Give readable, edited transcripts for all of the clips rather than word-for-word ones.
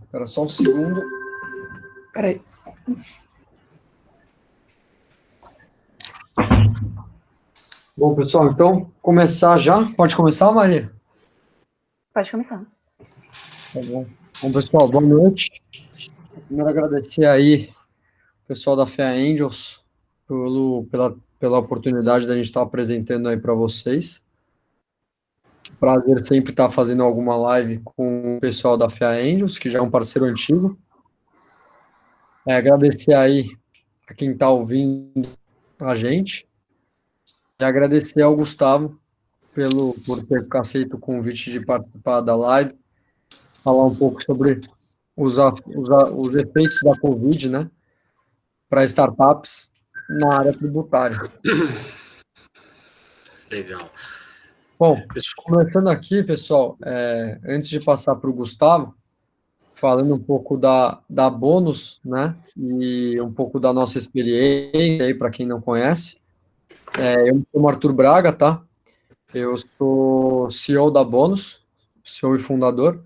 Espera só um segundo. Peraí. Bom, pessoal, então, começar já? Pode começar, Maria? Pode começar. Tá bom. Bom, pessoal, boa noite. Primeiro, agradecer aí o pessoal da Fea Angels pela oportunidade da gente estar apresentando aí para vocês. Prazer sempre estar fazendo alguma live com o pessoal da Fea Angels, que já é um parceiro antigo. Agradecer aí a quem está ouvindo a gente. E agradecer ao Gustavo por ter aceito o convite de participar da live, falar um pouco sobre os efeitos da Covid, né, para startups na área tributária. Legal. Bom, começando aqui, pessoal, antes de passar para o Gustavo, falando um pouco da Bônus, né, e um pouco da nossa experiência aí, para quem não conhece. Eu me chamo Arthur Braga, tá? Eu sou CEO da Bônus, CEO e fundador.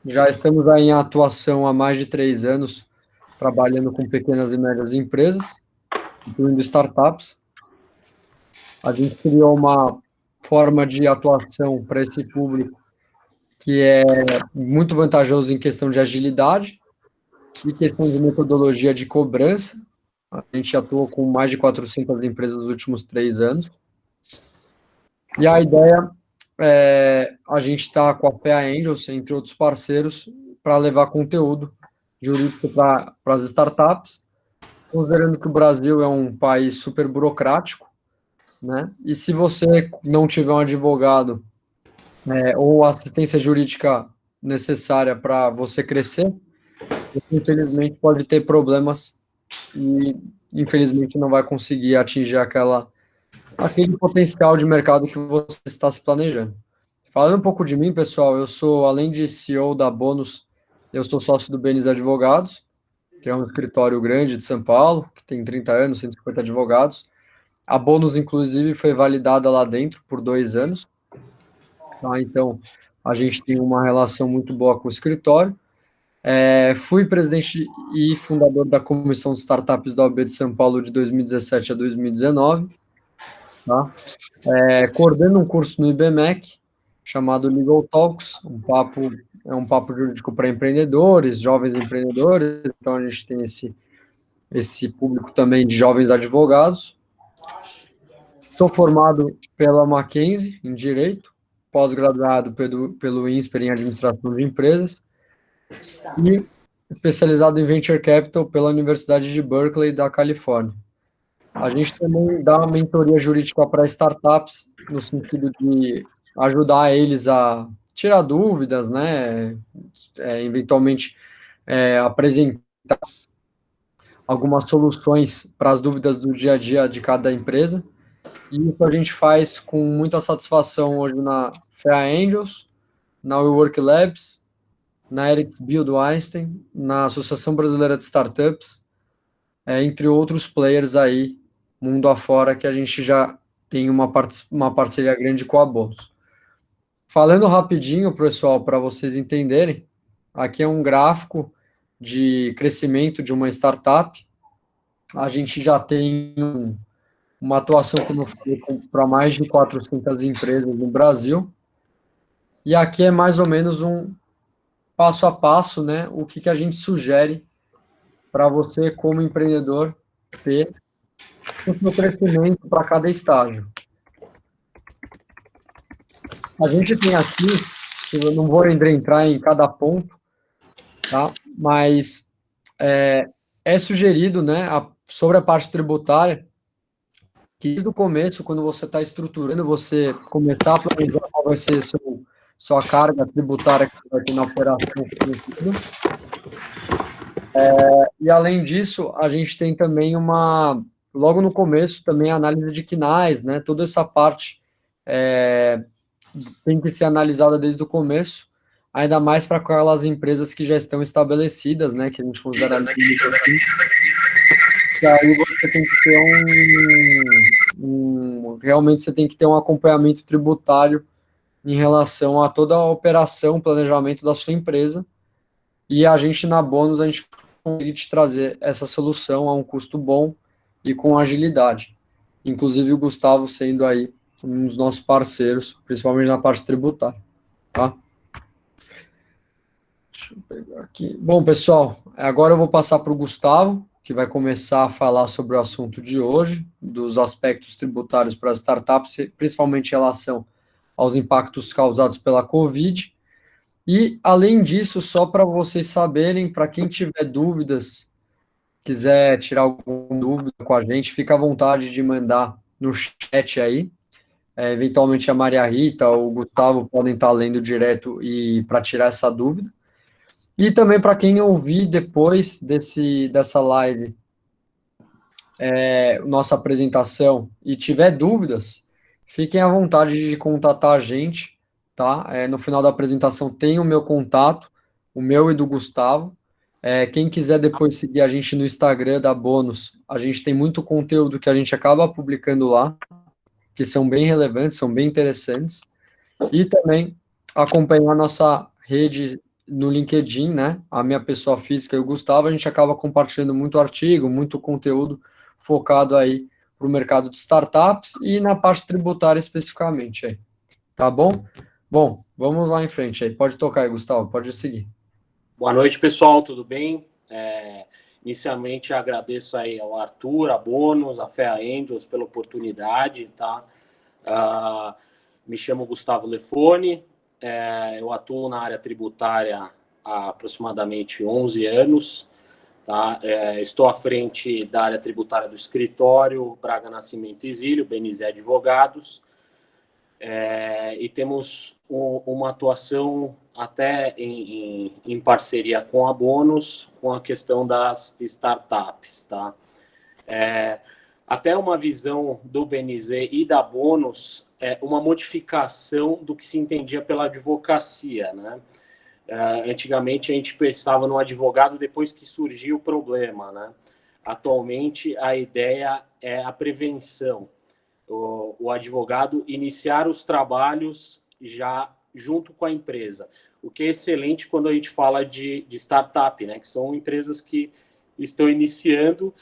Já estamos aí em atuação há mais de 3 anos, trabalhando com pequenas e médias empresas, incluindo startups. A gente criou uma forma de atuação para esse público que é muito vantajoso em questão de agilidade e questão de metodologia de cobrança. A gente atuou com mais de 400 empresas nos últimos 3 anos. E a ideia é a gente está com a PA Angels, entre outros parceiros, para levar conteúdo jurídico para as startups, considerando que o Brasil é um país super burocrático, né? E se você não tiver um advogado ou assistência jurídica necessária para você crescer, você, infelizmente, pode ter problemas e, infelizmente, não vai conseguir atingir aquele potencial de mercado que você está se planejando. Falando um pouco de mim, pessoal, eu sou, além de CEO da Bônus, eu sou sócio do Benes Advogados, que é um escritório grande de São Paulo, que tem 30 anos, 150 advogados. A Bônus, inclusive, foi validada lá dentro por 2 anos. Tá? Então, a gente tem uma relação muito boa com o escritório. Fui presidente e fundador da Comissão de Startups da OAB de São Paulo de 2017 a 2019. Tá? Coordeno um curso no IBMEC, chamado Legal Talks, é um papo jurídico para empreendedores, jovens empreendedores, então a gente tem esse público também de jovens advogados. Sou formado pela Mackenzie, em Direito, pós-graduado pelo INSPER em Administração de Empresas, e especializado em Venture Capital pela Universidade de Berkeley, da Califórnia. A gente também dá uma mentoria jurídica para startups, no sentido de ajudar eles a tirar dúvidas, né? Eventualmente, apresentar algumas soluções para as dúvidas do dia a dia de cada empresa. E isso a gente faz com muita satisfação hoje na Fea Angels, na WeWork Labs, na Erics Build Einstein, na Associação Brasileira de Startups, entre outros players aí, mundo afora, que a gente já tem uma parceria grande com a Bônus. Falando rapidinho, pessoal, para vocês entenderem, aqui é um gráfico de crescimento de uma startup. A gente já tem uma atuação, como eu falei, para mais de 400 empresas no Brasil. E aqui é mais ou menos um passo a passo, né? O que a gente sugere para você, como empreendedor, ter o seu crescimento para cada estágio. A gente tem aqui, eu não vou entrar em cada ponto, tá? Mas é sugerido, né, sobre a parte tributária, que desde o começo, quando você está estruturando, você começar a planejar qual vai ser sua carga tributária que você vai ter na operação. E, além disso, a gente tem também logo no começo, também a análise de quinais, né? Toda essa parte tem que ser analisada desde o começo, ainda mais para aquelas empresas que já estão estabelecidas, né? Que a gente considera que aí você tem que ter realmente você tem que ter um acompanhamento tributário em relação a toda a operação, planejamento da sua empresa, e a gente, na Bônus, a gente consegue te trazer essa solução a um custo bom e com agilidade. Inclusive o Gustavo sendo aí um dos nossos parceiros, principalmente na parte tributária, tá? Deixa eu pegar aqui. Bom, pessoal, agora eu vou passar para o Gustavo, que vai começar a falar sobre o assunto de hoje, dos aspectos tributários para as startups, principalmente em relação aos impactos causados pela Covid. E, além disso, só para vocês saberem, para quem tiver dúvidas, quiser tirar alguma dúvida com a gente, fica à vontade de mandar no chat aí. Eventualmente a Maria Rita ou o Gustavo podem estar lendo direto e para tirar essa dúvida. E também para quem ouvir depois dessa live, nossa apresentação e tiver dúvidas, fiquem à vontade de contatar a gente, tá? No final da apresentação tem o meu contato, o meu e do Gustavo. Quem quiser depois seguir a gente no Instagram da Bônus, a gente tem muito conteúdo que a gente acaba publicando lá, que são bem relevantes, são bem interessantes. E também acompanhar a nossa rede no LinkedIn, né? A minha pessoa física e o Gustavo, a gente acaba compartilhando muito artigo, muito conteúdo focado aí para o mercado de startups e na parte tributária especificamente aí. Tá bom? Bom, vamos lá em frente aí. Pode tocar aí, Gustavo, pode seguir. Boa noite, pessoal, tudo bem? Inicialmente agradeço aí ao Arthur, a Bônus, a Fea Angels pela oportunidade, tá? Me chamo Gustavo Lefone, eu atuo na área tributária há aproximadamente 11 anos, tá? Estou à frente da área tributária do escritório Braga Nascimento Exílio, BNZ Advogados, e temos uma atuação até em parceria com a Bônus, com a questão das startups, tá? Até uma visão do BNZ e da Bônus é uma modificação do que se entendia pela advocacia, né? Antigamente a gente pensava no advogado depois que surgiu o problema, né? Atualmente a ideia é a prevenção. O advogado iniciar os trabalhos já junto com a empresa, o que é excelente quando a gente fala de startup, né? Que são empresas que estão iniciando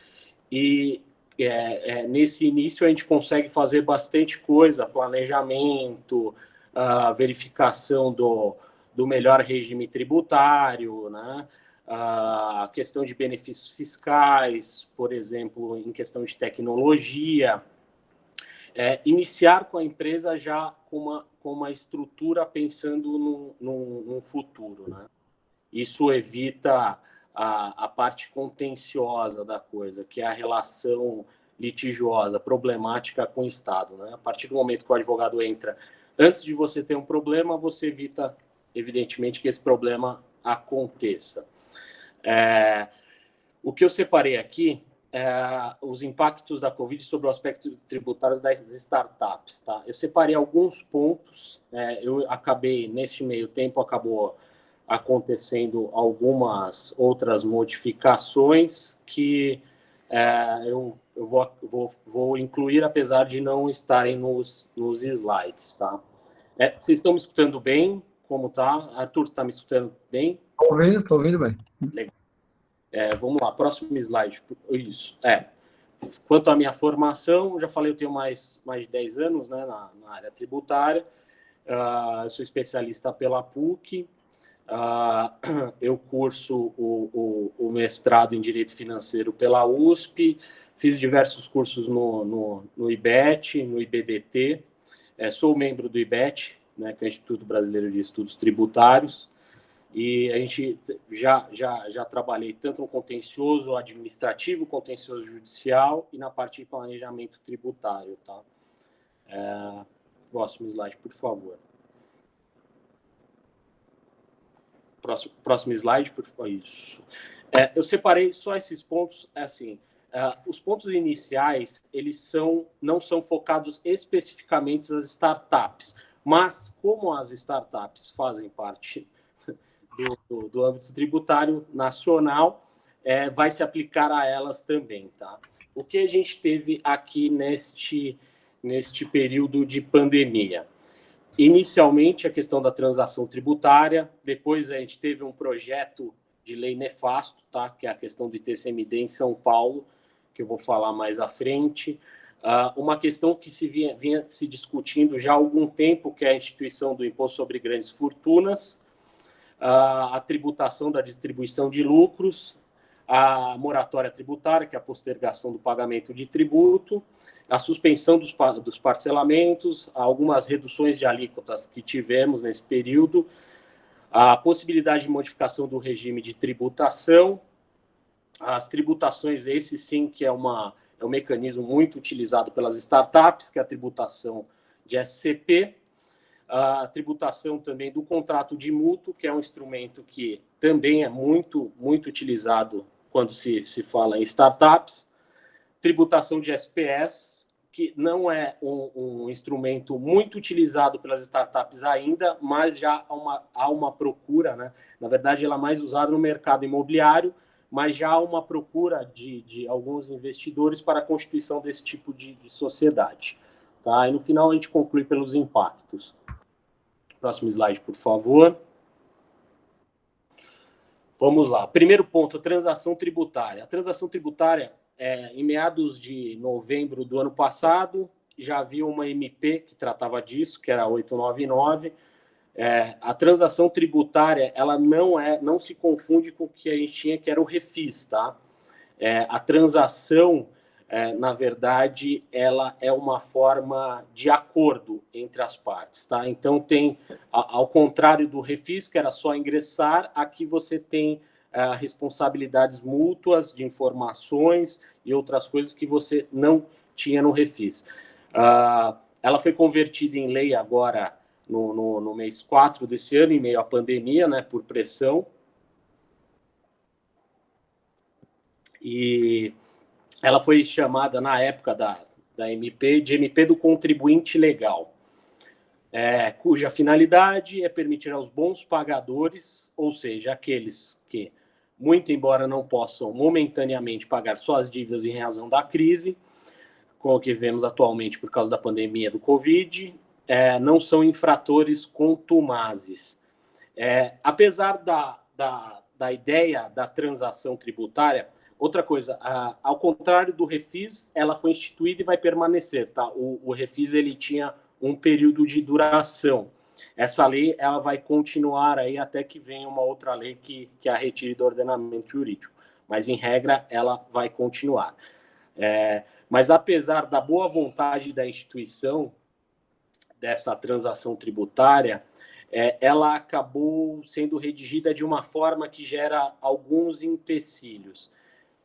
e nesse início a gente consegue fazer bastante coisa, planejamento, verificação do melhor regime tributário, né? A questão de benefícios fiscais, por exemplo, em questão de tecnologia. Iniciar com a empresa já com uma estrutura pensando no futuro, né? Isso evita a parte contenciosa da coisa, que é a relação litigiosa, problemática com o Estado, né? A partir do momento que o advogado entra, antes de você ter um problema, você evita, evidentemente, que esse problema aconteça. O que eu separei aqui os impactos da Covid sobre o aspecto tributário das startups, tá? Eu separei alguns pontos, eu acabei, neste meio tempo, acabou acontecendo algumas outras modificações que eu vou incluir, apesar de não estarem nos slides, tá? Vocês estão me escutando bem? Como tá? Arthur, está me escutando bem? Estou ouvindo bem. Legal. Vamos lá, próximo slide. Isso. Quanto à minha formação, já falei, eu tenho mais de 10 anos, né, na área tributária. Eu sou especialista pela PUC. Eu curso o mestrado em Direito Financeiro pela USP. Fiz diversos cursos no IBET, no IBDT. Sou membro do IBET, né, que é o Instituto Brasileiro de Estudos Tributários. E a gente já trabalhei tanto no contencioso administrativo, contencioso judicial e na parte de planejamento tributário, tá? Próximo slide, por favor. Próximo slide, por favor. Isso. Eu separei só esses pontos, assim, os pontos iniciais, eles não são focados especificamente nas startups, mas como as startups fazem parte do âmbito tributário nacional, vai se aplicar a elas também, tá? O que a gente teve aqui neste período de pandemia? Inicialmente, a questão da transação tributária, depois a gente teve um projeto de lei nefasto, tá? Que é a questão do ITCMD em São Paulo, que eu vou falar mais à frente. Uma questão que vinha se discutindo já há algum tempo, que é a instituição do Imposto sobre Grandes Fortunas, a tributação da distribuição de lucros, a moratória tributária, que é a postergação do pagamento de tributo, a suspensão dos parcelamentos, algumas reduções de alíquotas que tivemos nesse período, a possibilidade de modificação do regime de tributação, as tributações, esse sim que é um mecanismo muito utilizado pelas startups, que é a tributação de SCP, a tributação também do contrato de mútuo, que é um instrumento que também é muito, muito utilizado quando se fala em startups, tributação de SPS, que não é um instrumento muito utilizado pelas startups ainda, mas já há uma procura, né? Na verdade, ela é mais usada no mercado imobiliário, mas já há uma procura de alguns investidores para a constituição desse tipo de sociedade. Tá? E no final a gente conclui pelos impactos. Próximo slide, por favor. Vamos lá. Primeiro ponto, a transação tributária. A transação tributária, em meados de novembro do ano passado, já havia uma MP que tratava disso, que era a 899. A transação tributária, ela não se confunde com o que a gente tinha, que era o refis, tá? A transação, na verdade, ela é uma forma de acordo entre as partes, tá? Então, tem, ao contrário do refis, que era só ingressar, aqui você tem responsabilidades mútuas de informações e outras coisas que você não tinha no refis. Ela foi convertida em lei agora no mês 4 desse ano, em meio à pandemia, né, por pressão. E ela foi chamada, na época da MP, de MP do contribuinte legal, cuja finalidade é permitir aos bons pagadores, ou seja, aqueles que, muito embora não possam momentaneamente pagar suas dívidas em razão da crise, com o que vemos atualmente por causa da pandemia do Covid, não são infratores contumazes. Apesar da ideia da transação tributária, outra coisa, ao contrário do refis, ela foi instituída e vai permanecer, tá? O refis, ele tinha um período de duração. Essa lei, ela vai continuar aí até que venha uma outra lei que a retire do ordenamento jurídico. Mas, em regra, ela vai continuar. Mas, apesar da boa vontade da instituição dessa transação tributária, ela acabou sendo redigida de uma forma que gera alguns empecilhos.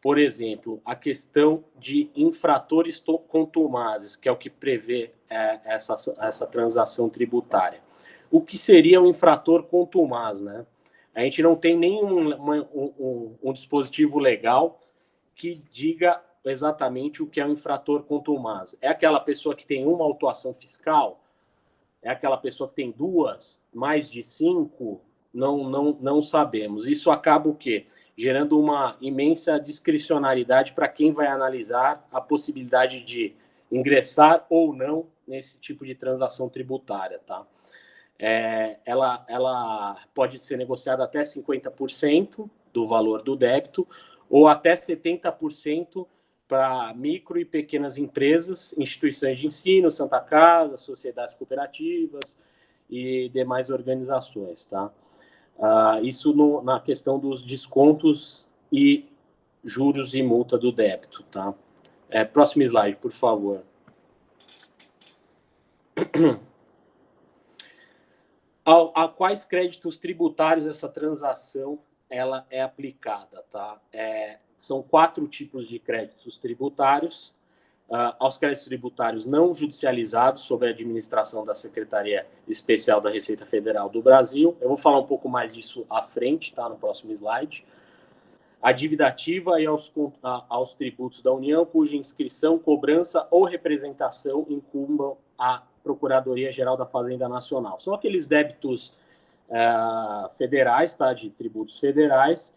Por exemplo, a questão de infratores contumazes, que é o que prevê essa transação tributária. O que seria um infrator contumaz, né? A gente não tem nenhum dispositivo legal que diga exatamente o que é um infrator contumaz. É aquela pessoa que tem uma autuação fiscal? É aquela pessoa que tem duas, mais de 5? Não sabemos. Isso acaba o quê? Gerando uma imensa discricionariedade para quem vai analisar a possibilidade de ingressar ou não nesse tipo de transação tributária, tá? Ela pode ser negociada até 50% do valor do débito ou até 70% para micro e pequenas empresas, instituições de ensino, Santa Casa, sociedades cooperativas e demais organizações, tá? Isso na questão dos descontos e juros e multa do débito, tá? Próximo slide, por favor. A quais créditos tributários essa transação ela é aplicada, tá? São 4 tipos de créditos tributários. Aos créditos tributários não judicializados sob a administração da Secretaria Especial da Receita Federal do Brasil. Eu vou falar um pouco mais disso à frente, tá? No próximo slide. A dívida ativa e aos tributos da União, cuja inscrição, cobrança ou representação incumbam a Procuradoria-Geral da Fazenda Nacional. São aqueles débitos federais, tá? De tributos federais,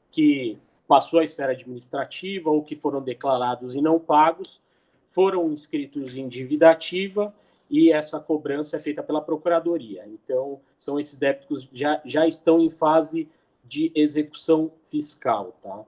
que passou à esfera administrativa ou que foram declarados e não pagos, foram inscritos em dívida ativa e essa cobrança é feita pela Procuradoria. Então, são esses débitos que já estão em fase de execução fiscal, tá?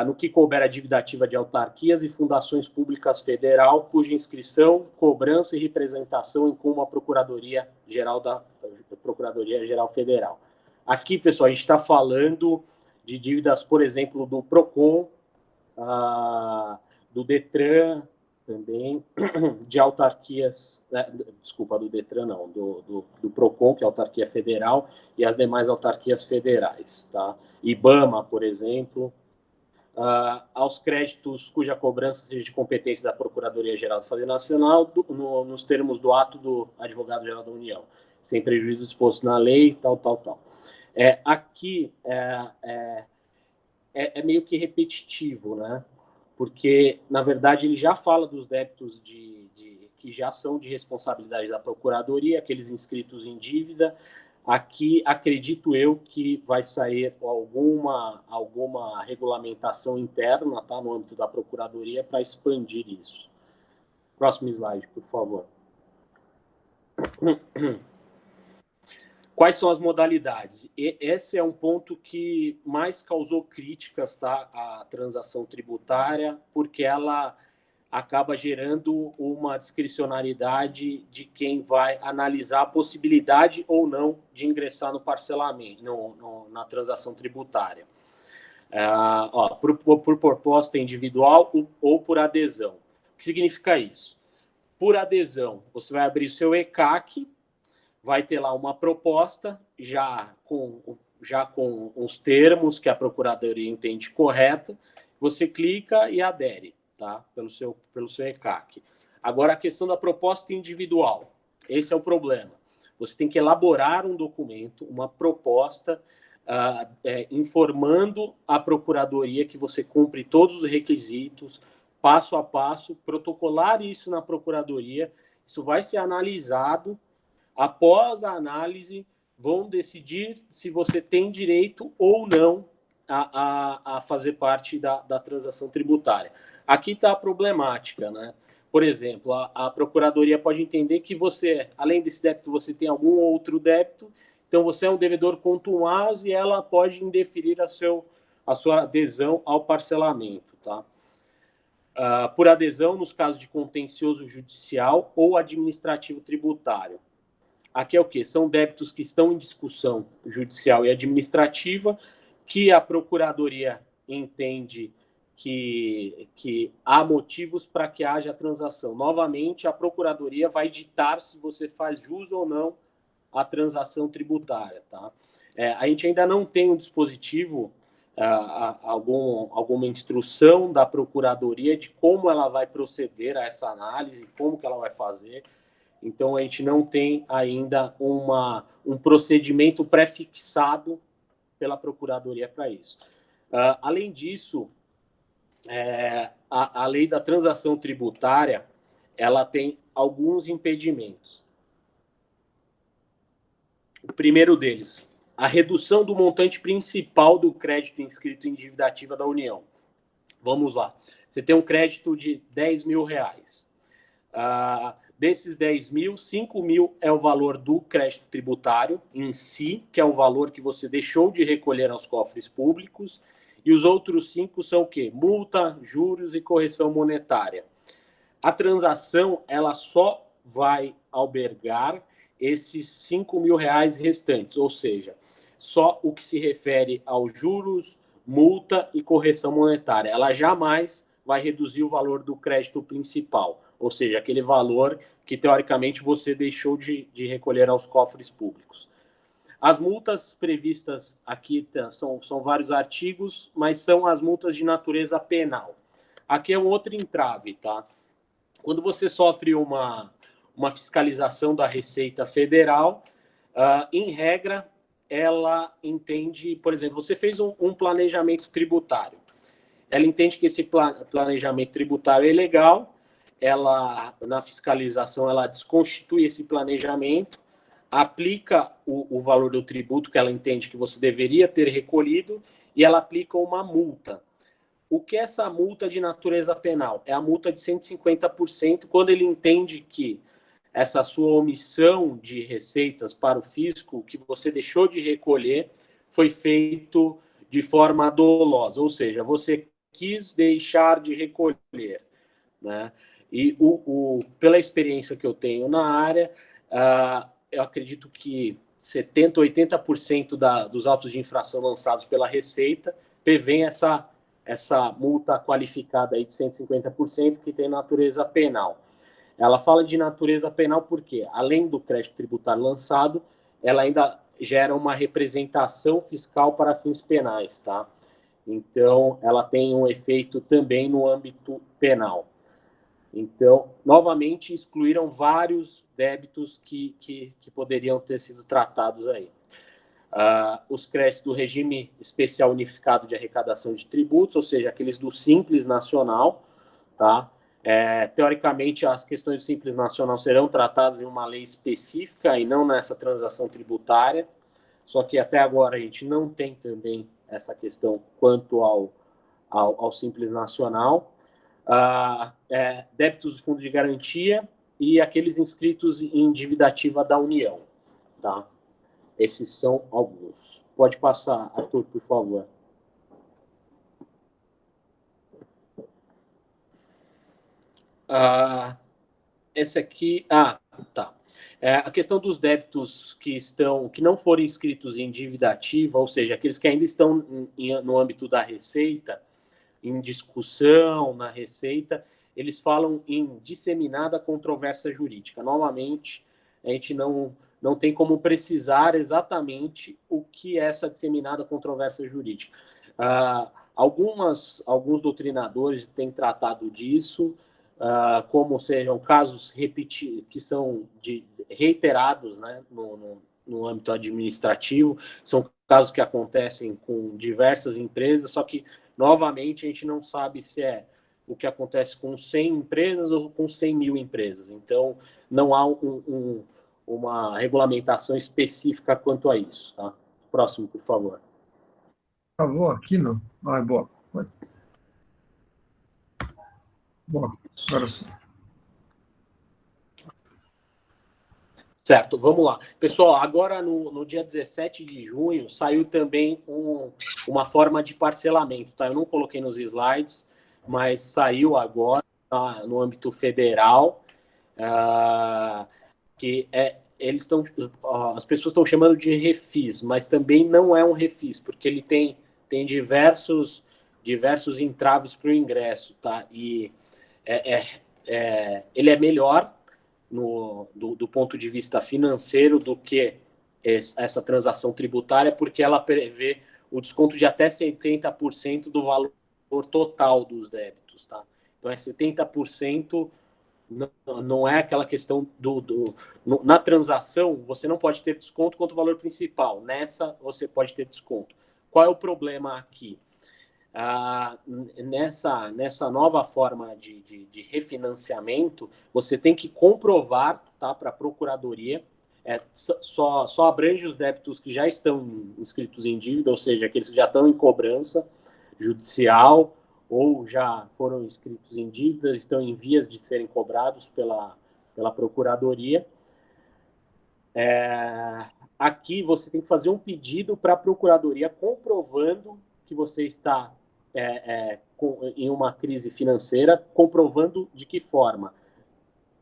No que couber a dívida ativa de autarquias e fundações públicas federal, cuja inscrição, cobrança e representação incumba a Procuradoria-Geral Federal. Aqui, pessoal, a gente está falando de dívidas, por exemplo, do PROCON, do DETRAN, também, de autarquias, desculpa, do DETRAN não, do PROCON, que é a autarquia federal, e as demais autarquias federais, tá? IBAMA, por exemplo, aos créditos cuja cobrança seja de competência da Procuradoria-Geral da Fazenda Nacional, nos termos do ato do Advogado-Geral da União, sem prejuízo disposto na lei, tal. Aqui é meio que repetitivo, né? Porque, na verdade, ele já fala dos débitos que já são de responsabilidade da Procuradoria, aqueles inscritos em dívida. Aqui, acredito eu que vai sair alguma regulamentação interna, tá, no âmbito da Procuradoria para expandir isso. Próximo slide, por favor. Quais são as modalidades? Esse é um ponto que mais causou críticas, tá, à transação tributária, porque ela acaba gerando uma discricionariedade de quem vai analisar a possibilidade ou não de ingressar no parcelamento, na transação tributária. Por proposta individual ou por adesão. O que significa isso? Por adesão, você vai abrir o seu ECAC, vai ter lá uma proposta já com os termos que a Procuradoria entende correta, você clica e adere, tá? Pelo seu ECAC. Agora, a questão da proposta individual. Esse é o problema. Você tem que elaborar um documento, uma proposta, informando a Procuradoria que você cumpre todos os requisitos, passo a passo, protocolar isso na Procuradoria. Isso vai ser analisado. Após a análise, vão decidir se você tem direito ou não a fazer parte da transação tributária. Aqui está a problemática, né? Por exemplo, a Procuradoria pode entender que você, além desse débito, você tem algum outro débito, então você é um devedor contumaz e ela pode indeferir a sua adesão ao parcelamento, tá? Por adesão, nos casos de contencioso judicial ou administrativo tributário. Aqui é o quê? São débitos que estão em discussão judicial e administrativa, que a Procuradoria entende que há motivos para que haja transação. Novamente, a Procuradoria vai ditar se você faz jus ou não à transação tributária, tá? A gente ainda não tem um dispositivo, alguma instrução da Procuradoria de como ela vai proceder a essa análise, como que ela vai fazer. Então, a gente não tem ainda um procedimento pré-fixado pela Procuradoria para isso. Além disso, a lei da transação tributária, ela tem alguns impedimentos. O primeiro deles, a redução do montante principal do crédito inscrito em dívida ativa da União. Vamos lá. Você tem um crédito de R$10 mil. Desses 10 mil, 5 mil é o valor do crédito tributário em si, que é o valor que você deixou de recolher aos cofres públicos, e os outros 5 são o quê? Multa, juros e correção monetária. A transação, ela só vai albergar esses 5 mil reais restantes, ou seja, só o que se refere aos juros, multa e correção monetária. Ela jamais vai reduzir o valor do crédito principal, ou seja, aquele valor que, teoricamente, você deixou de recolher aos cofres públicos. As multas previstas aqui são vários artigos, mas são as multas de natureza penal. Aqui é um outro entrave, tá? Quando você sofre uma fiscalização da Receita Federal, em regra, ela entende, por exemplo, você fez um planejamento tributário. Ela entende que esse planejamento tributário é legal, ela, na fiscalização, ela desconstitui esse planejamento, aplica o valor do tributo que ela entende que você deveria ter recolhido e ela aplica uma multa. o que é essa multa de natureza penal? É a multa de 150% quando ele entende que essa sua omissão de receitas para o fisco, que você deixou de recolher, foi feito de forma dolosa, ou seja, você quis deixar de recolher, né? E pela experiência que eu tenho na área, eu acredito que 70%, 80% dos autos de infração lançados pela Receita prevêem essa multa qualificada aí de 150% que tem natureza penal. Ela fala de natureza penal porque, além do crédito tributário lançado, ela ainda gera uma representação fiscal para fins penais, tá? Então, ela tem um efeito também no âmbito penal. Então, novamente, excluíram vários débitos que poderiam ter sido tratados aí. Os créditos do regime especial unificado de arrecadação de tributos, ou seja, aqueles do Simples Nacional, tá? Teoricamente, as questões do Simples Nacional serão tratadas em uma lei específica e não nessa transação tributária, só que até agora a gente não tem também essa questão quanto ao Simples Nacional. Débitos do Fundo de Garantia e aqueles inscritos em dívida ativa da União, tá? Esses são alguns. Pode passar, Arthur, por favor. Esse aqui... tá. A questão dos débitos que não foram inscritos em dívida ativa, ou seja, aqueles que ainda estão no âmbito da Receita, em discussão na Receita, eles falam em disseminada controvérsia jurídica. Novamente, a gente não tem como precisar exatamente o que é essa disseminada controvérsia jurídica. Alguns doutrinadores têm tratado disso, como sejam casos que são reiterados, né, no âmbito administrativo, são casos que acontecem com diversas empresas, só que, novamente, a gente não sabe se é o que acontece com 100 empresas ou com 100 mil empresas. Então, não há uma regulamentação específica quanto a isso. Tá? Próximo, por favor. Por favor, aqui não. Boa. Boa, agora sim. Certo, vamos lá. Pessoal, agora no dia 17 de junho saiu também uma forma de parcelamento, tá? Eu não coloquei nos slides, mas saiu agora, tá? No âmbito federal, que as pessoas estão chamando de refis, mas também não é um refis, porque ele tem diversos entraves para o ingresso, tá? E ele é melhor do ponto de vista financeiro do que essa transação tributária, porque ela prevê o desconto de até 70% do valor total dos débitos. Tá? Então, 70%, não é aquela questão na transação, você não pode ter desconto quanto o valor principal. Nessa, você pode ter desconto. Qual é o problema aqui? Nessa nova forma de refinanciamento, você tem que comprovar, tá, para a Procuradoria, só abrange os débitos que já estão inscritos em dívida, ou seja, aqueles que já estão em cobrança judicial ou já foram inscritos em dívida, estão em vias de serem cobrados pela Procuradoria. Aqui você tem que fazer um pedido para a Procuradoria comprovando que você está em uma crise financeira, comprovando de que forma?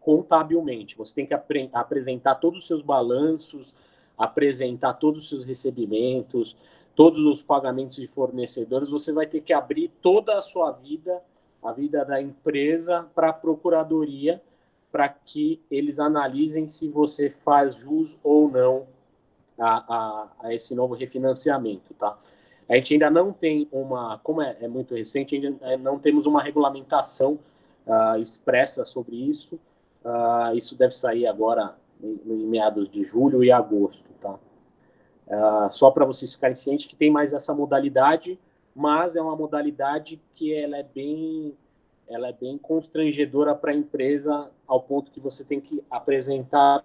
Contabilmente. Você tem que apresentar todos os seus balanços, apresentar todos os seus recebimentos, todos os pagamentos de fornecedores. Você vai ter que abrir toda a sua vida, a vida da empresa, para a Procuradoria, para que eles analisem se você faz jus ou não a esse novo refinanciamento, tá? A gente ainda não tem como é muito recente, ainda não temos uma regulamentação expressa sobre isso. Isso deve sair agora em meados de julho e agosto, tá? Só para vocês ficarem cientes que tem mais essa modalidade, mas é uma modalidade que ela é bem constrangedora para a empresa, ao ponto que você tem que apresentar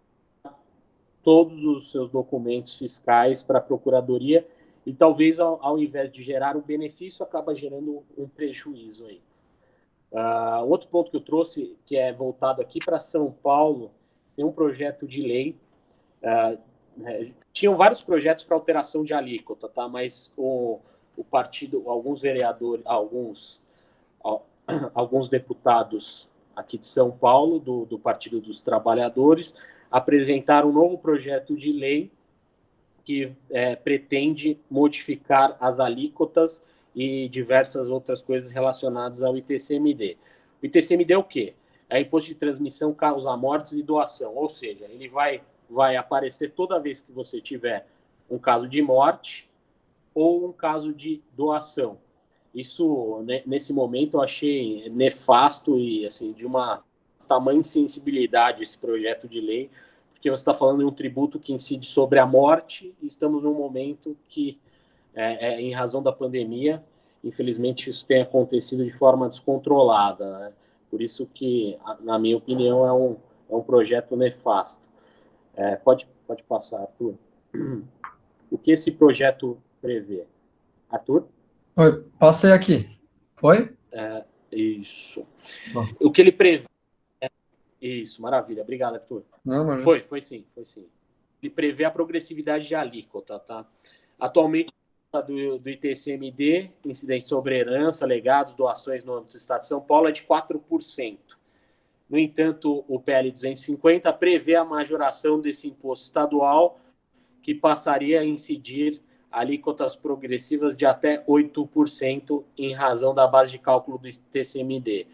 todos os seus documentos fiscais para a Procuradoria e talvez, ao invés de gerar um benefício, acaba gerando um prejuízo aí. Outro ponto que eu trouxe, que é voltado aqui para São Paulo, tem um projeto de lei. Tinham vários projetos para alteração de alíquota, tá? Mas o partido, alguns vereadores, alguns deputados aqui de São Paulo, do Partido dos Trabalhadores, apresentaram um novo projeto de lei que pretende modificar as alíquotas e diversas outras coisas relacionadas ao ITCMD. O ITCMD é o quê? É Imposto de Transmissão, Causa Mortes e Doação, ou seja, ele vai aparecer toda vez que você tiver um caso de morte ou um caso de doação. Isso, né, nesse momento, eu achei nefasto e assim, de uma tamanha insensibilidade esse projeto de lei, porque você está falando de um tributo que incide sobre a morte, e estamos num momento que, em razão da pandemia, infelizmente isso tem acontecido de forma descontrolada, né? Por isso que, na minha opinião, é um projeto nefasto. Pode passar, Arthur. O que esse projeto prevê? Arthur? Oi, passei aqui. Foi? Isso. Bom. O que ele prevê... Isso, maravilha. Obrigado, Arthur. Não, mas... Foi sim. Ele prevê a progressividade de alíquota, tá? Atualmente, do ITCMD, incidente sobre herança, legados, doações no âmbito do Estado de São Paulo, é de 4%. No entanto, o PL 250 prevê a majoração desse imposto estadual, que passaria a incidir alíquotas progressivas de até 8% em razão da base de cálculo do ITCMD.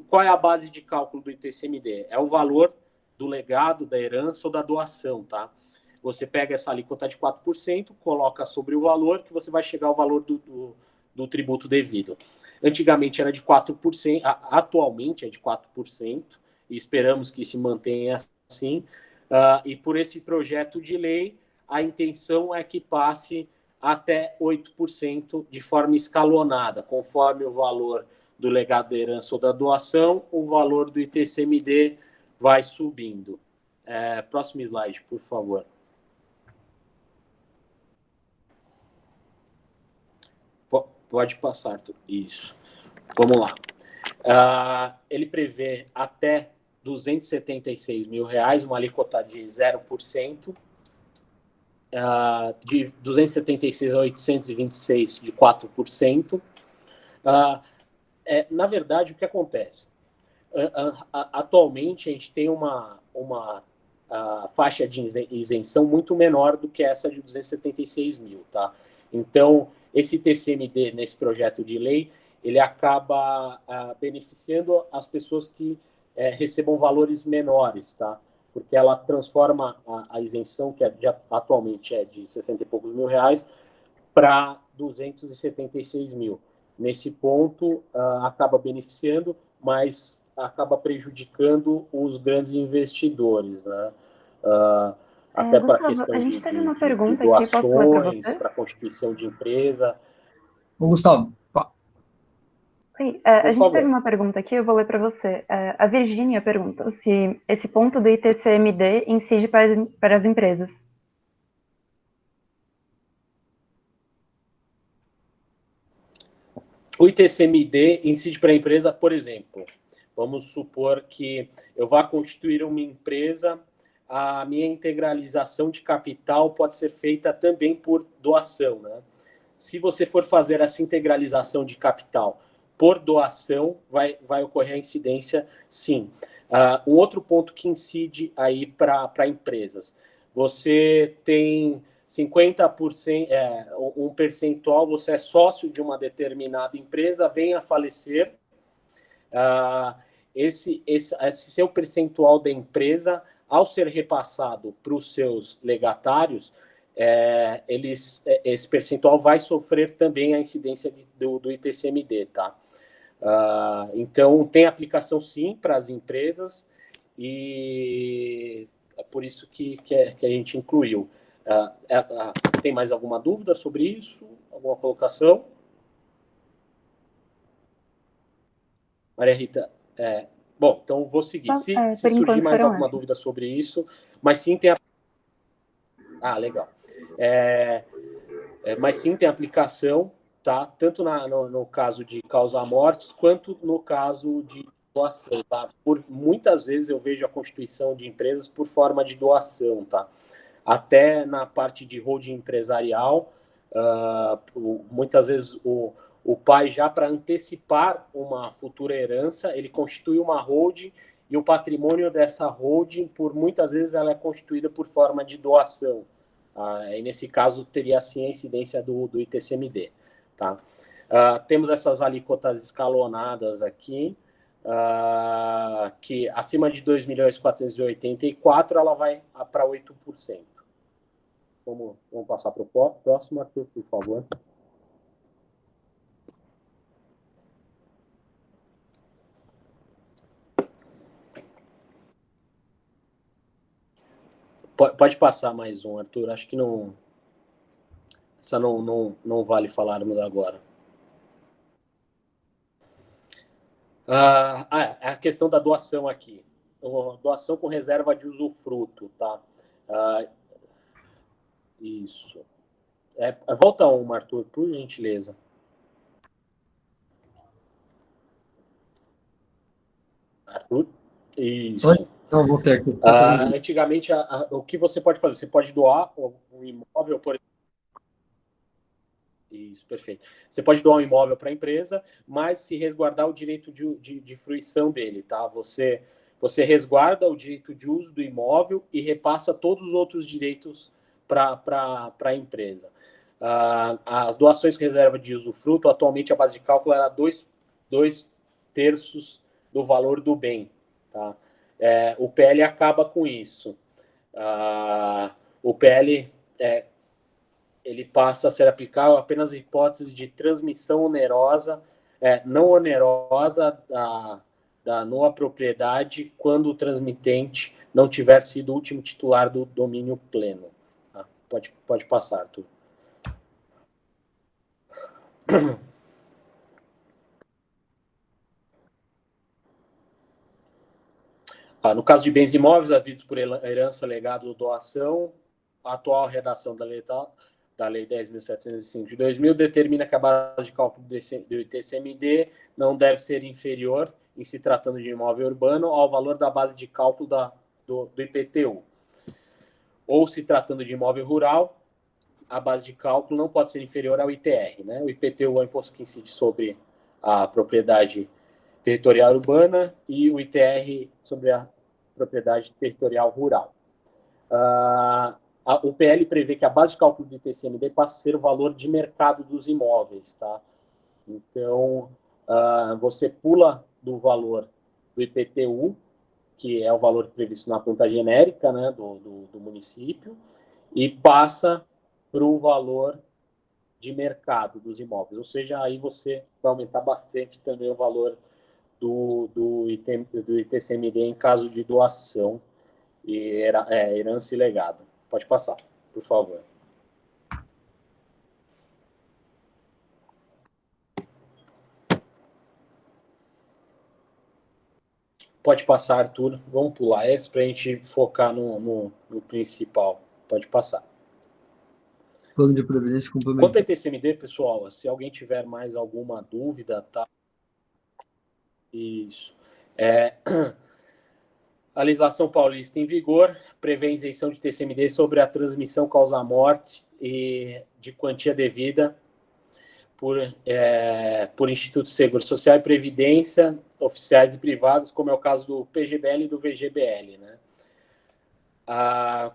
Qual é a base de cálculo do ITCMD? É o valor do legado, da herança ou da doação, tá? Você pega essa alíquota de 4%, coloca sobre o valor, que você vai chegar ao valor do tributo devido. Antigamente era de 4%, atualmente é de 4%, e esperamos que se mantenha assim. E por esse projeto de lei, a intenção é que passe até 8% de forma escalonada, conforme o valor do legado da herança ou da doação, o valor do ITCMD vai subindo. Próximo slide, por favor. Pode passar, isso. Vamos lá. Ele prevê até R$276 mil, uma alíquota de 0%, de 276 a 826 de 4%. Na verdade, o que acontece? Atualmente, a gente tem uma faixa de isenção muito menor do que essa de 276 mil, tá? Então, esse TCMD, nesse projeto de lei, ele acaba beneficiando as pessoas que recebam valores menores, tá? Porque ela transforma a isenção, que atualmente é de 60 e poucos mil reais, para 276 mil. Nesse ponto, acaba beneficiando, mas acaba prejudicando os grandes investidores, né? Até para a questão a gente teve uma de pergunta aqui, posso ler para você? para constituição de empresa. Ô, Gustavo, Sim, a gente teve uma pergunta aqui, eu vou ler para você. A Virgínia pergunta se esse ponto do ITCMD incide para as empresas. O ITCMD incide para a empresa, por exemplo, vamos supor que eu vá constituir uma empresa, a minha integralização de capital pode ser feita também por doação, né? Se você for fazer essa integralização de capital por doação, vai ocorrer a incidência, sim. Um outro ponto que incide aí para empresas. Você tem 50%, um percentual, você é sócio de uma determinada empresa, vem a falecer, esse seu percentual da empresa, ao ser repassado para os seus legatários, esse percentual vai sofrer também a incidência do ITCMD, tá? Então, tem aplicação, sim, para as empresas, e é por isso que a gente incluiu. Tem mais alguma dúvida sobre isso? Alguma colocação? Maria Rita, bom, então vou seguir. Se surgir mais alguma dúvida sobre isso, mas sim tem a... legal. Mas sim tem aplicação, tá? Tanto no caso de causar mortes, quanto no caso de doação, tá? Muitas vezes eu vejo a constituição de empresas por forma de doação, tá? Até na parte de holding empresarial, muitas vezes o pai, já para antecipar uma futura herança, ele constitui uma holding e o patrimônio dessa holding, por muitas vezes, ela é constituída por forma de doação. E nesse caso, teria assim a incidência do ITCMD. Tá? Temos essas alíquotas escalonadas aqui, que acima de 2.484.000, ela vai para 8%. Vamos passar para o próximo, Arthur, por favor. Pode passar mais um, Arthur. Acho que não. Essa não vale falarmos agora. A questão da doação aqui. Doação com reserva de usufruto, tá? Isso. Volta uma, Arthur, por gentileza. Arthur? Isso. Não, vou ter aqui. Antigamente, o que você pode fazer? Você pode doar um imóvel, por exemplo. Isso, perfeito. Você pode doar um imóvel para a empresa, mas se resguardar o direito de fruição dele, tá? Você resguarda o direito de uso do imóvel e repassa todos os outros direitos para a empresa. As doações com reserva de usufruto, atualmente a base de cálculo era 2/3 do valor do bem, tá? O PL acaba com isso. O PL ele passa a ser aplicável apenas em hipótese de transmissão onerosa, não onerosa da nova propriedade, quando o transmitente não tiver sido o último titular do domínio pleno. Tá? Pode passar, Arthur. No caso de bens imóveis havidos por herança, legado ou doação, a atual redação da Lei 10.705 de 2000 determina que a base de cálculo do ITCMD não deve ser inferior, em se tratando de imóvel urbano, ao valor da base de cálculo do IPTU. Ou, se tratando de imóvel rural, a base de cálculo não pode ser inferior ao ITR. Né? O IPTU é o imposto que incide sobre a propriedade territorial urbana e o ITR sobre a propriedade territorial rural. O PL prevê que a base de cálculo do ITCMD passe a ser o valor de mercado dos imóveis. Tá? Então, você pula do valor do IPTU, que é o valor previsto na planta genérica, né, do município, e passa para o valor de mercado dos imóveis. Ou seja, aí você vai aumentar bastante também o valor do ITCMD em caso de doação, e herança e legado. Pode passar, por favor. Pode passar, Arthur. Vamos pular esse para a gente focar no principal. Pode passar. Plano de previdência complementar. Quanto a ITCMD, pessoal, se alguém tiver mais alguma dúvida, tá? Isso. A legislação paulista em vigor prevê isenção de ITCMD sobre a transmissão causa-morte e de quantia devida por Institutos de Seguro Social e Previdência, oficiais e privados, como é o caso do PGBL e do VGBL. Né?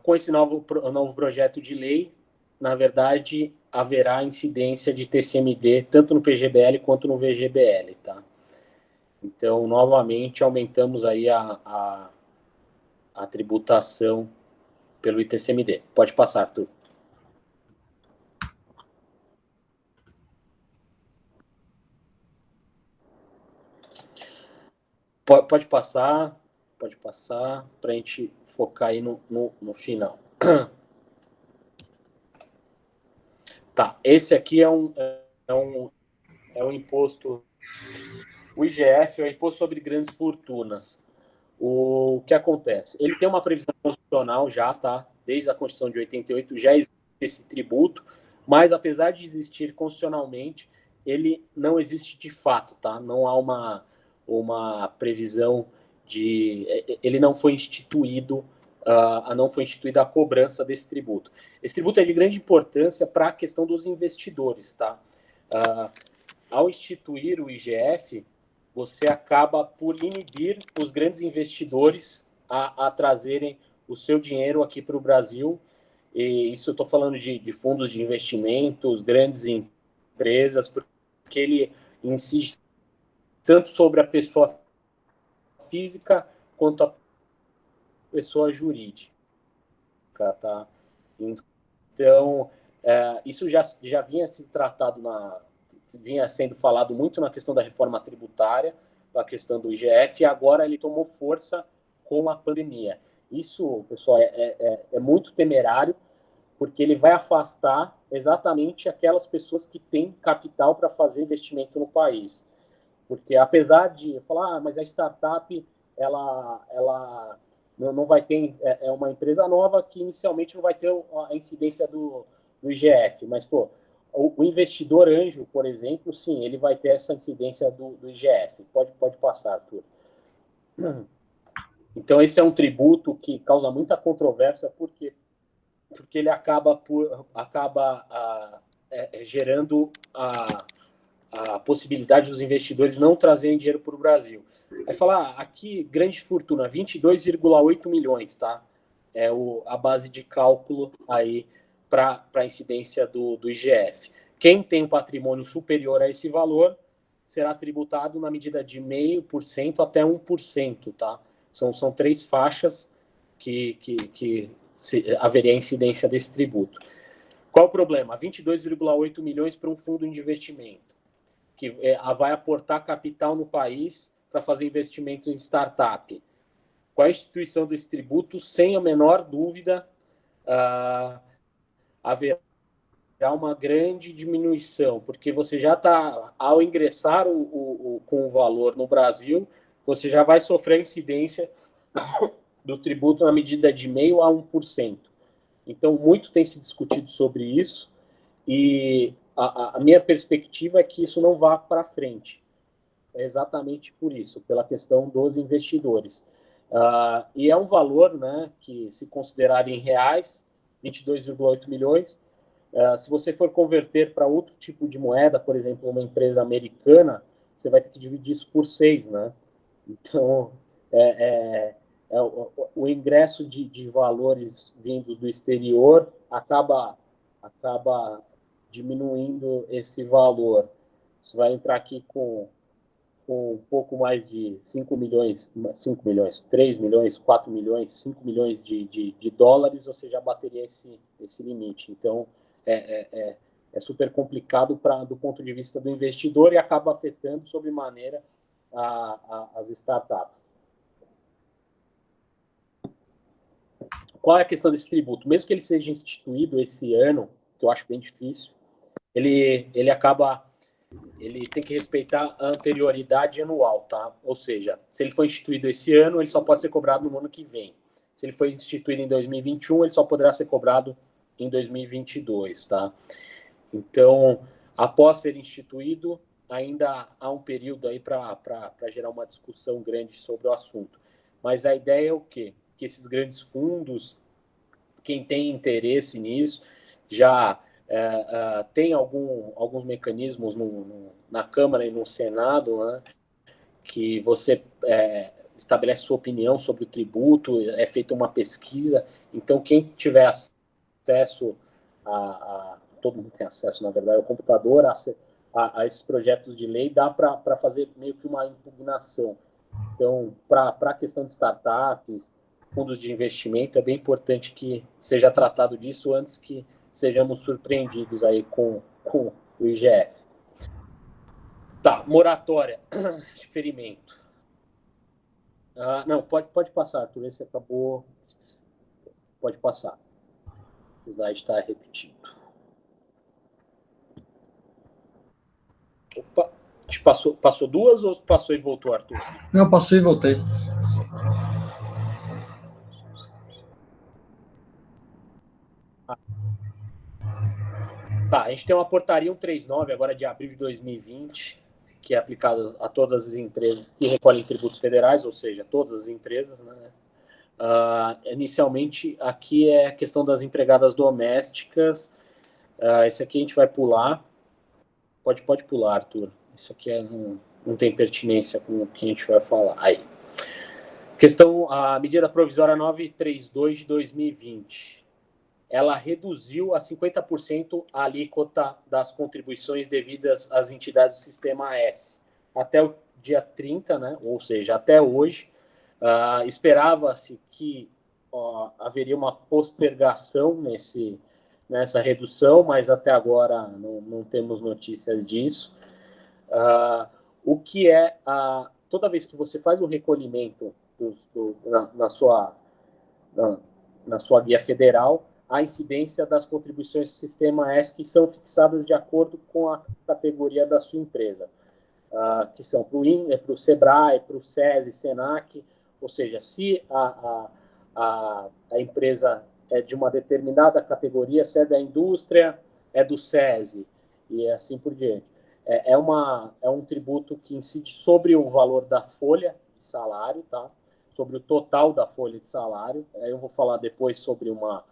Com esse novo projeto de lei, na verdade, haverá incidência de TCMD tanto no PGBL quanto no VGBL. Tá? Então, novamente, aumentamos aí a tributação pelo ITCMD. Pode passar, Arthur. Pode passar para a gente focar aí no final. Tá, esse aqui é um imposto, o IGF é o Imposto sobre Grandes Fortunas. O que acontece? Ele tem uma previsão constitucional já, tá? Desde a Constituição de 88 já existe esse tributo, mas apesar de existir constitucionalmente, ele não existe de fato, tá? Não há uma previsão de... Ele não foi instituído, não foi instituída a cobrança desse tributo. Esse tributo é de grande importância para a questão dos investidores, tá? Ao instituir o IGF, você acaba por inibir os grandes investidores a trazerem o seu dinheiro aqui para o Brasil. E isso eu estou falando de fundos de investimentos, grandes empresas, porque ele insiste tanto sobre a pessoa física quanto a pessoa jurídica, tá? Então, isso já vinha se tratado vinha sendo falado muito na questão da reforma tributária, a questão do IGF, e agora ele tomou força com a pandemia. Isso, pessoal, é muito temerário, porque ele vai afastar exatamente aquelas pessoas que têm capital para fazer investimento no país. Porque apesar de falar, mas a startup ela não vai ter, é uma empresa nova que inicialmente não vai ter a incidência do IGF, mas pô, o investidor anjo, por exemplo, sim, ele vai ter essa incidência do IGF. Pode passar, Arthur. Então esse é um tributo que causa muita controvérsia, porque ele acaba gerando a possibilidade dos investidores não trazerem dinheiro para o Brasil. Aí falar, aqui, grande fortuna, 22,8 milhões, tá? É a base de cálculo aí para a incidência do IGF. Quem tem um patrimônio superior a esse valor será tributado na medida de 0,5% até 1%, tá? São 3 faixas que haveria incidência desse tributo. Qual o problema? 22,8 milhões para um fundo de investimento, que vai aportar capital no país para fazer investimentos em startup. Com a instituição desse tributo, sem a menor dúvida, haverá uma grande diminuição, porque você já está, ao ingressar com o valor no Brasil, você já vai sofrer a incidência do tributo na medida de 0,5% a 1%. Então, muito tem se discutido sobre isso, e a minha perspectiva é que isso não vá para frente. É exatamente por isso, pela questão dos investidores. E é um valor, né, que, se considerar em reais, 22,8 milhões, se você for converter para outro tipo de moeda, por exemplo, uma empresa americana, você vai ter que dividir isso por 6, né? Então, o ingresso de valores vindos do exterior acaba diminuindo esse valor. Você vai entrar aqui com um pouco mais de 5 milhões, 3 milhões, 4 milhões, 5 milhões de dólares, você já bateria esse limite. Então, é super complicado do ponto de vista do investidor e acaba afetando sobremaneira as startups. Qual é a questão desse tributo? Mesmo que ele seja instituído esse ano, que eu acho bem difícil, ele tem que respeitar a anterioridade anual, tá? Ou seja, se ele foi instituído esse ano, ele só pode ser cobrado no ano que vem. Se ele foi instituído em 2021, ele só poderá ser cobrado em 2022, tá? Então, após ser instituído, ainda há um período aí para gerar uma discussão grande sobre o assunto. Mas a ideia é o quê? Que esses grandes fundos, quem tem interesse nisso, já tem alguns mecanismos na Câmara e no Senado, né, que você estabelece sua opinião sobre o tributo, é feita uma pesquisa. Então, quem tiver acesso todo mundo tem acesso, na verdade, ao computador, a esses projetos de lei, dá para fazer meio que uma impugnação. Então, para a questão de startups, fundos de investimento, é bem importante que seja tratado disso antes que sejamos surpreendidos aí com o IGF. Tá, moratória, diferimento. Não, pode passar, Arthur, esse acabou. Pode passar. O slide está repetido. Opa, passou duas ou passou e voltou, Arthur? Não, passou e voltei. Tá, a gente tem uma portaria 139, agora de abril de 2020, que é aplicada a todas as empresas que recolhem tributos federais, ou seja, todas as empresas, né? Inicialmente, aqui é a questão das empregadas domésticas. Esse aqui a gente vai pular. Pode pular, Arthur. Isso aqui não tem pertinência com o que a gente vai falar. Aí. A medida provisória 932 de 2020. Ela reduziu a 50% a alíquota das contribuições devidas às entidades do Sistema S. Até o dia 30, né? Ou seja, até hoje, esperava-se que haveria uma postergação nessa redução, mas até agora não temos notícias disso. O que é, toda vez que você faz um recolhimento na sua guia federal, a incidência das contribuições do Sistema S, que são fixadas de acordo com a categoria da sua empresa, que são para o INE, para o SEBRAE, para o SESI, SENAC, ou seja, se a empresa é de uma determinada categoria, se é da indústria, é do SESI, e assim por diante. É um tributo que incide sobre o valor da folha de salário, tá? Sobre o total da folha de salário. Eu vou falar depois sobre uma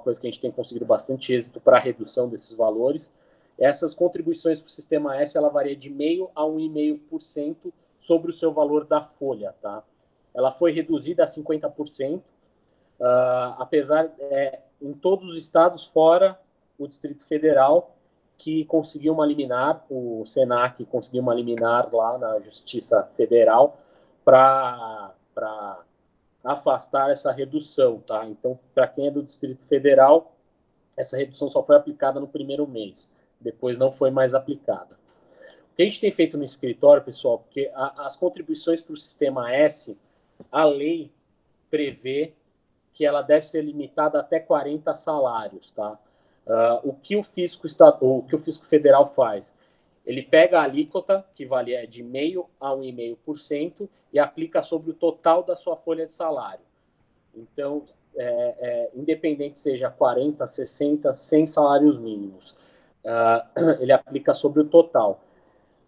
coisa que a gente tem conseguido bastante êxito para a redução desses valores. Essas contribuições para o Sistema S, ela varia de 0,5% a 1,5% sobre o seu valor da folha, tá? Ela foi reduzida a 50%, apesar em todos os estados, fora o Distrito Federal, que conseguiu uma liminar, o SENAC conseguiu uma liminar lá na Justiça Federal para afastar essa redução, tá? Então, para quem é do Distrito Federal, essa redução só foi aplicada no primeiro mês, depois não foi mais aplicada. O que a gente tem feito no escritório, pessoal, porque as contribuições para o Sistema S, a lei prevê que ela deve ser limitada até 40 salários, tá? O que o fisco federal faz? Ele pega a alíquota, que valia de 0,5% a 1,5%, e aplica sobre o total da sua folha de salário. Então, independente seja 40, 60, 100 salários mínimos, ele aplica sobre o total.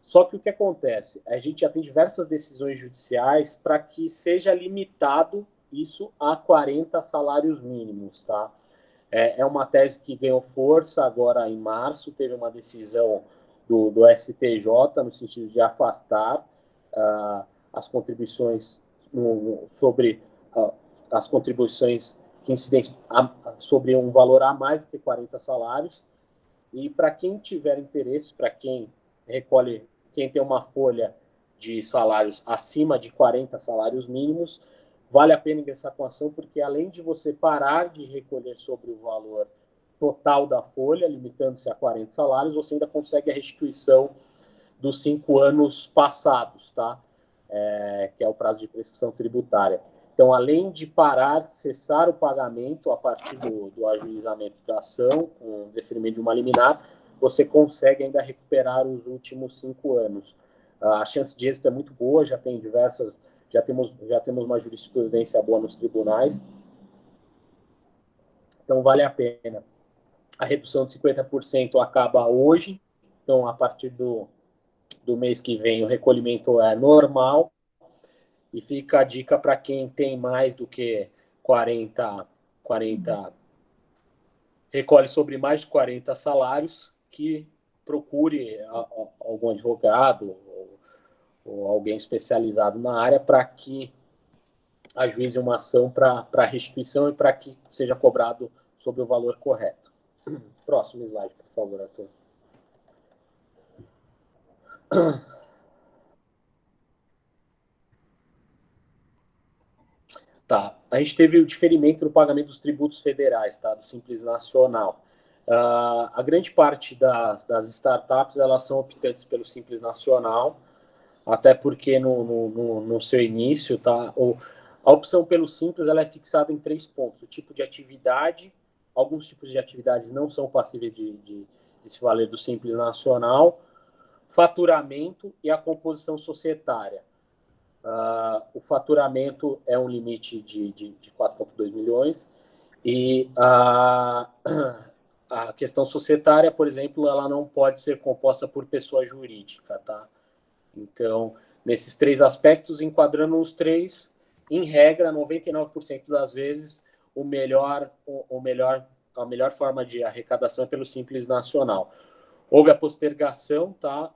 Só que o que acontece? A gente já tem diversas decisões judiciais para que seja limitado isso a 40 salários mínimos, tá? É uma tese que ganhou força agora em março, teve uma decisão do STJ no sentido de afastar as contribuições sobre as contribuições que incidem sobre um valor a mais do que 40 salários. E para quem tiver interesse, para quem tem uma folha de salários acima de 40 salários mínimos, vale a pena ingressar com a ação, porque além de você parar de recolher sobre o valor total da folha, limitando-se a 40 salários, você ainda consegue a restituição dos 5 anos passados, tá? Que é o prazo de prescrição tributária. Então, além de cessar o pagamento a partir do ajuizamento da ação, com o deferimento de uma liminar, você consegue ainda recuperar os últimos 5 anos. A chance de êxito é muito boa, já temos uma jurisprudência boa nos tribunais, então vale a pena. A redução de 50% acaba hoje, então a partir do mês que vem o recolhimento é normal, e fica a dica para quem tem mais do que 40, recolhe sobre mais de 40 salários, que procure algum advogado ou alguém especializado na área para que ajuize uma ação para restituição e para que seja cobrado sobre o valor correto. Próximo slide, por favor, Arthur. Tá. A gente teve o diferimento no pagamento dos tributos federais, tá? Do Simples Nacional. A grande parte das startups, elas são optantes pelo Simples Nacional, até porque no seu início, tá? A opção pelo Simples, ela é fixada em 3 pontos. O tipo de atividade, alguns tipos de atividades não são passíveis de se valer do Simples Nacional, faturamento e a composição societária. O faturamento é um limite de 4,2 milhões e a questão societária, por exemplo, ela não pode ser composta por pessoa jurídica, tá? Então, nesses 3 aspectos, enquadrando os 3, em regra, 99% das vezes, a melhor forma de arrecadação é pelo Simples Nacional. Houve a postergação, tá,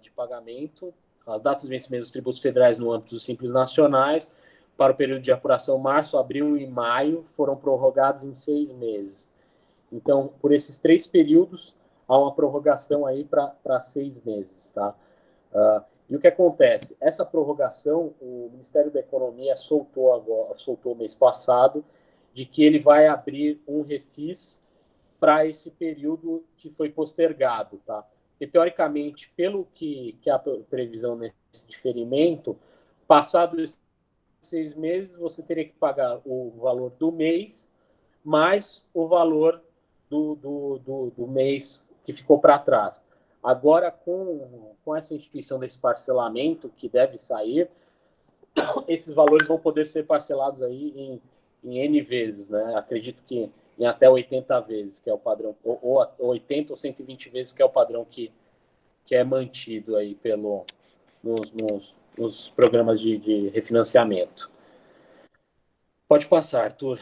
de pagamento, as datas de vencimento dos tributos federais no âmbito dos Simples Nacionais, para o período de apuração março, abril e maio, foram prorrogados em 6 meses. Então, por esses 3 períodos, há uma prorrogação aí para 6 meses, tá? E o que acontece? Essa prorrogação, o Ministério da Economia soltou mês passado, de que ele vai abrir um refis para esse período que foi postergado, tá? E, teoricamente, pelo que a previsão nesse diferimento, passado esses 6 meses, você teria que pagar o valor do mês mais o valor do mês que ficou para trás. Agora, com essa instituição desse parcelamento que deve sair, esses valores vão poder ser parcelados aí em N vezes, né? Acredito que em até 80 vezes, que é o padrão, ou 80 ou 120 vezes, que é o padrão que é mantido aí nos programas de refinanciamento. Pode passar, Arthur.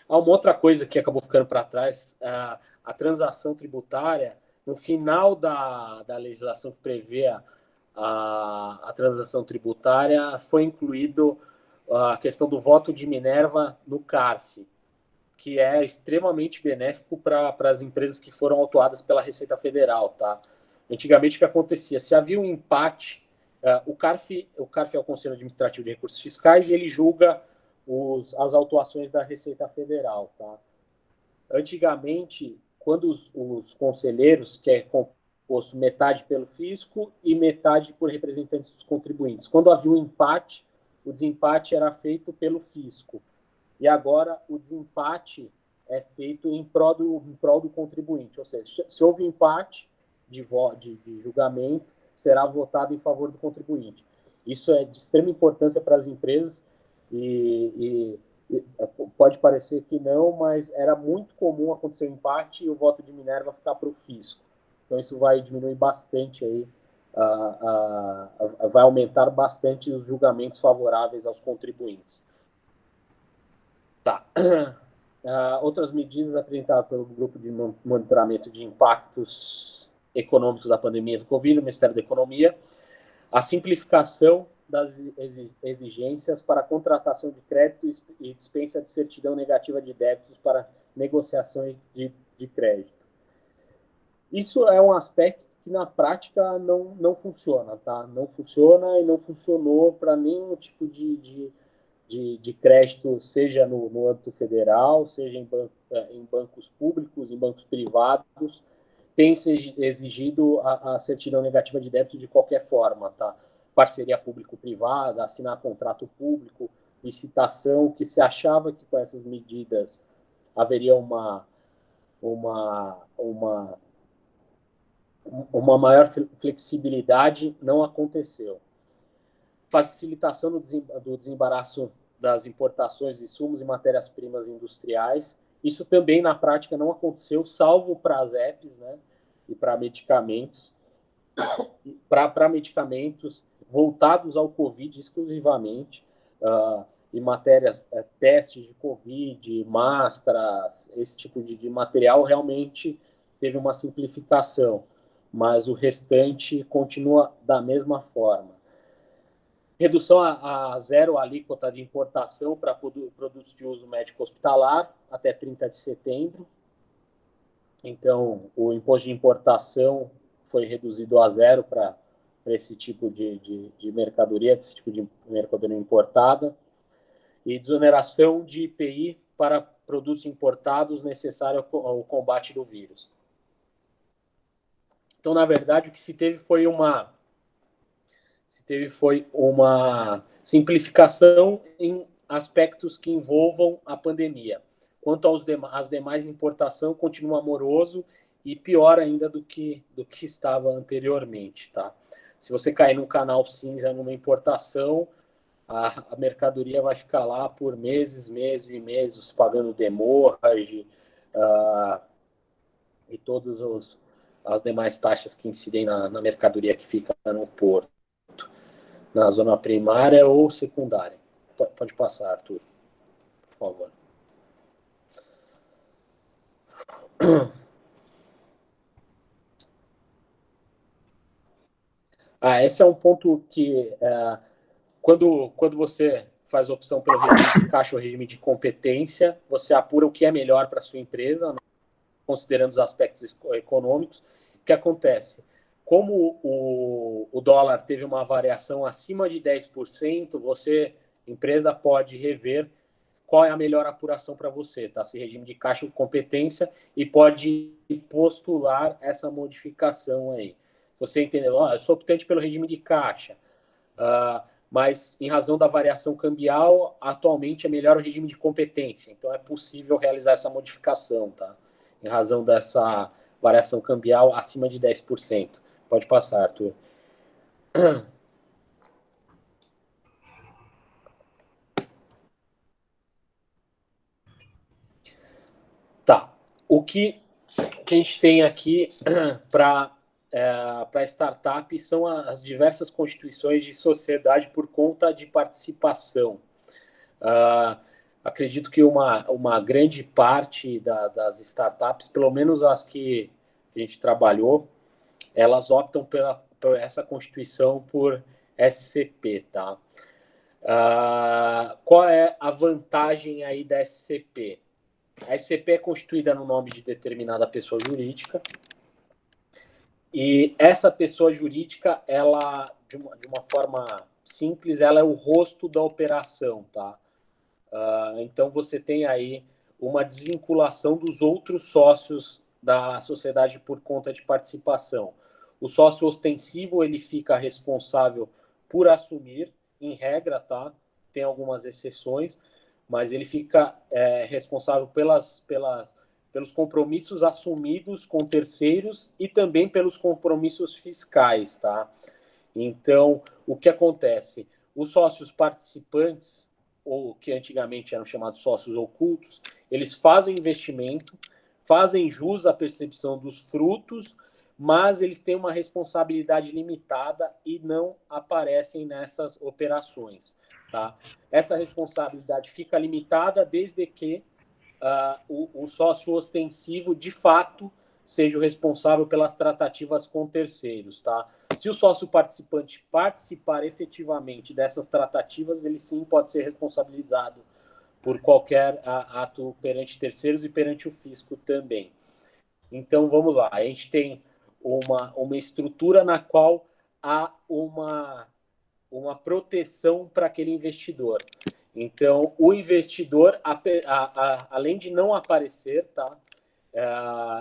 Há uma outra coisa que acabou ficando para trás, a transação tributária, no final da legislação que prevê a transação tributária, foi incluído a questão do voto de Minerva no CARF, que é extremamente benéfico para as empresas que foram autuadas pela Receita Federal, tá? Antigamente, o que acontecia? Se havia um empate, o CARF é o Conselho Administrativo de Recursos Fiscais e ele julga as autuações da Receita Federal, tá? Antigamente, quando os conselheiros, que é composto metade pelo fisco e metade por representantes dos contribuintes, quando havia um empate, o desempate era feito pelo fisco. E agora o desempate é feito em prol do contribuinte. Ou seja, se houve empate de julgamento, será votado em favor do contribuinte. Isso é de extrema importância para as empresas e pode parecer que não, mas era muito comum acontecer um empate e o voto de Minerva ficar para o fisco. Então isso vai diminuir bastante aí, vai aumentar bastante os julgamentos favoráveis aos contribuintes. Tá. Outras medidas apresentadas pelo Grupo de Monitoramento de Impactos Econômicos da Pandemia do Covid, no Ministério da Economia, a simplificação das exigências para a contratação de crédito e dispensa de certidão negativa de débitos para negociações de crédito. Isso é um aspecto que, na prática, não funciona, tá? Não funciona e não funcionou para nenhum tipo de crédito, seja no âmbito federal, seja em bancos públicos, em bancos privados, tem se exigido a certidão negativa de débito de qualquer forma, tá? Parceria público-privada, assinar contrato público, licitação, que se achava que com essas medidas haveria uma maior flexibilidade, não aconteceu. Facilitação do desembaraço das importações de insumos e matérias-primas industriais. Isso também, na prática, não aconteceu, salvo para as EPs, né, e para medicamentos. Para medicamentos voltados ao Covid exclusivamente, e matérias, testes de Covid, máscaras, esse tipo de material, realmente teve uma simplificação, mas o restante continua da mesma forma. Redução a zero alíquota de importação para produtos de uso médico hospitalar até 30 de setembro. Então, o imposto de importação foi reduzido a zero para esse tipo de mercadoria, desse tipo de mercadoria importada. E desoneração de IPI para produtos importados necessário ao combate do vírus. Então, na verdade, o que se teve foi uma simplificação em aspectos que envolvam a pandemia. Quanto às demais importação, continua moroso e pior ainda do que estava anteriormente, tá? Se você cair num canal cinza numa importação, a mercadoria vai ficar lá por meses e meses, pagando demorrage e todas as demais taxas que incidem na mercadoria que fica no porto, na zona primária ou secundária. Pode passar, Arthur, por favor. Esse é um ponto que, quando você faz a opção pelo regime de caixa ou regime de competência, você apura o que é melhor para a sua empresa, né, considerando os aspectos econômicos. O que acontece? Como o dólar teve uma variação acima de 10%, você, empresa, pode rever qual é a melhor apuração para você, tá? Se regime de caixa ou competência, e pode postular essa modificação aí. Você entendeu? Eu sou optante pelo regime de caixa, mas em razão da variação cambial, atualmente é melhor o regime de competência. Então é possível realizar essa modificação, tá? Em razão dessa variação cambial acima de 10%. Pode passar, Arthur. Tá. O que a gente tem aqui para startup são as diversas constituições de sociedade por conta de participação. Acredito que uma grande parte das startups, pelo menos as que a gente trabalhou, elas optam por essa constituição por SCP, tá? Qual é a vantagem aí da SCP? A SCP é constituída no nome de determinada pessoa jurídica, e essa pessoa jurídica, ela, de uma forma simples, ela é o rosto da operação, tá? Então você tem aí uma desvinculação dos outros sócios da sociedade por conta de participação. O sócio ostensivo, ele fica responsável por assumir, em regra, tá? Tem algumas exceções, mas ele fica responsável pelos compromissos assumidos com terceiros e também pelos compromissos fiscais, tá? Então, o que acontece? Os sócios participantes, ou que antigamente eram chamados sócios ocultos, eles fazem investimento, fazem jus à percepção dos frutos, mas eles têm uma responsabilidade limitada e não aparecem nessas operações, tá? Essa responsabilidade fica limitada desde que o sócio ostensivo, de fato, seja o responsável pelas tratativas com terceiros, tá? Se o sócio participante participar efetivamente dessas tratativas, ele sim pode ser responsabilizado por qualquer ato perante terceiros e perante o fisco também. Então, vamos lá. A gente tem uma estrutura na qual há uma proteção para aquele investidor. Então, o investidor, além de não aparecer, tá?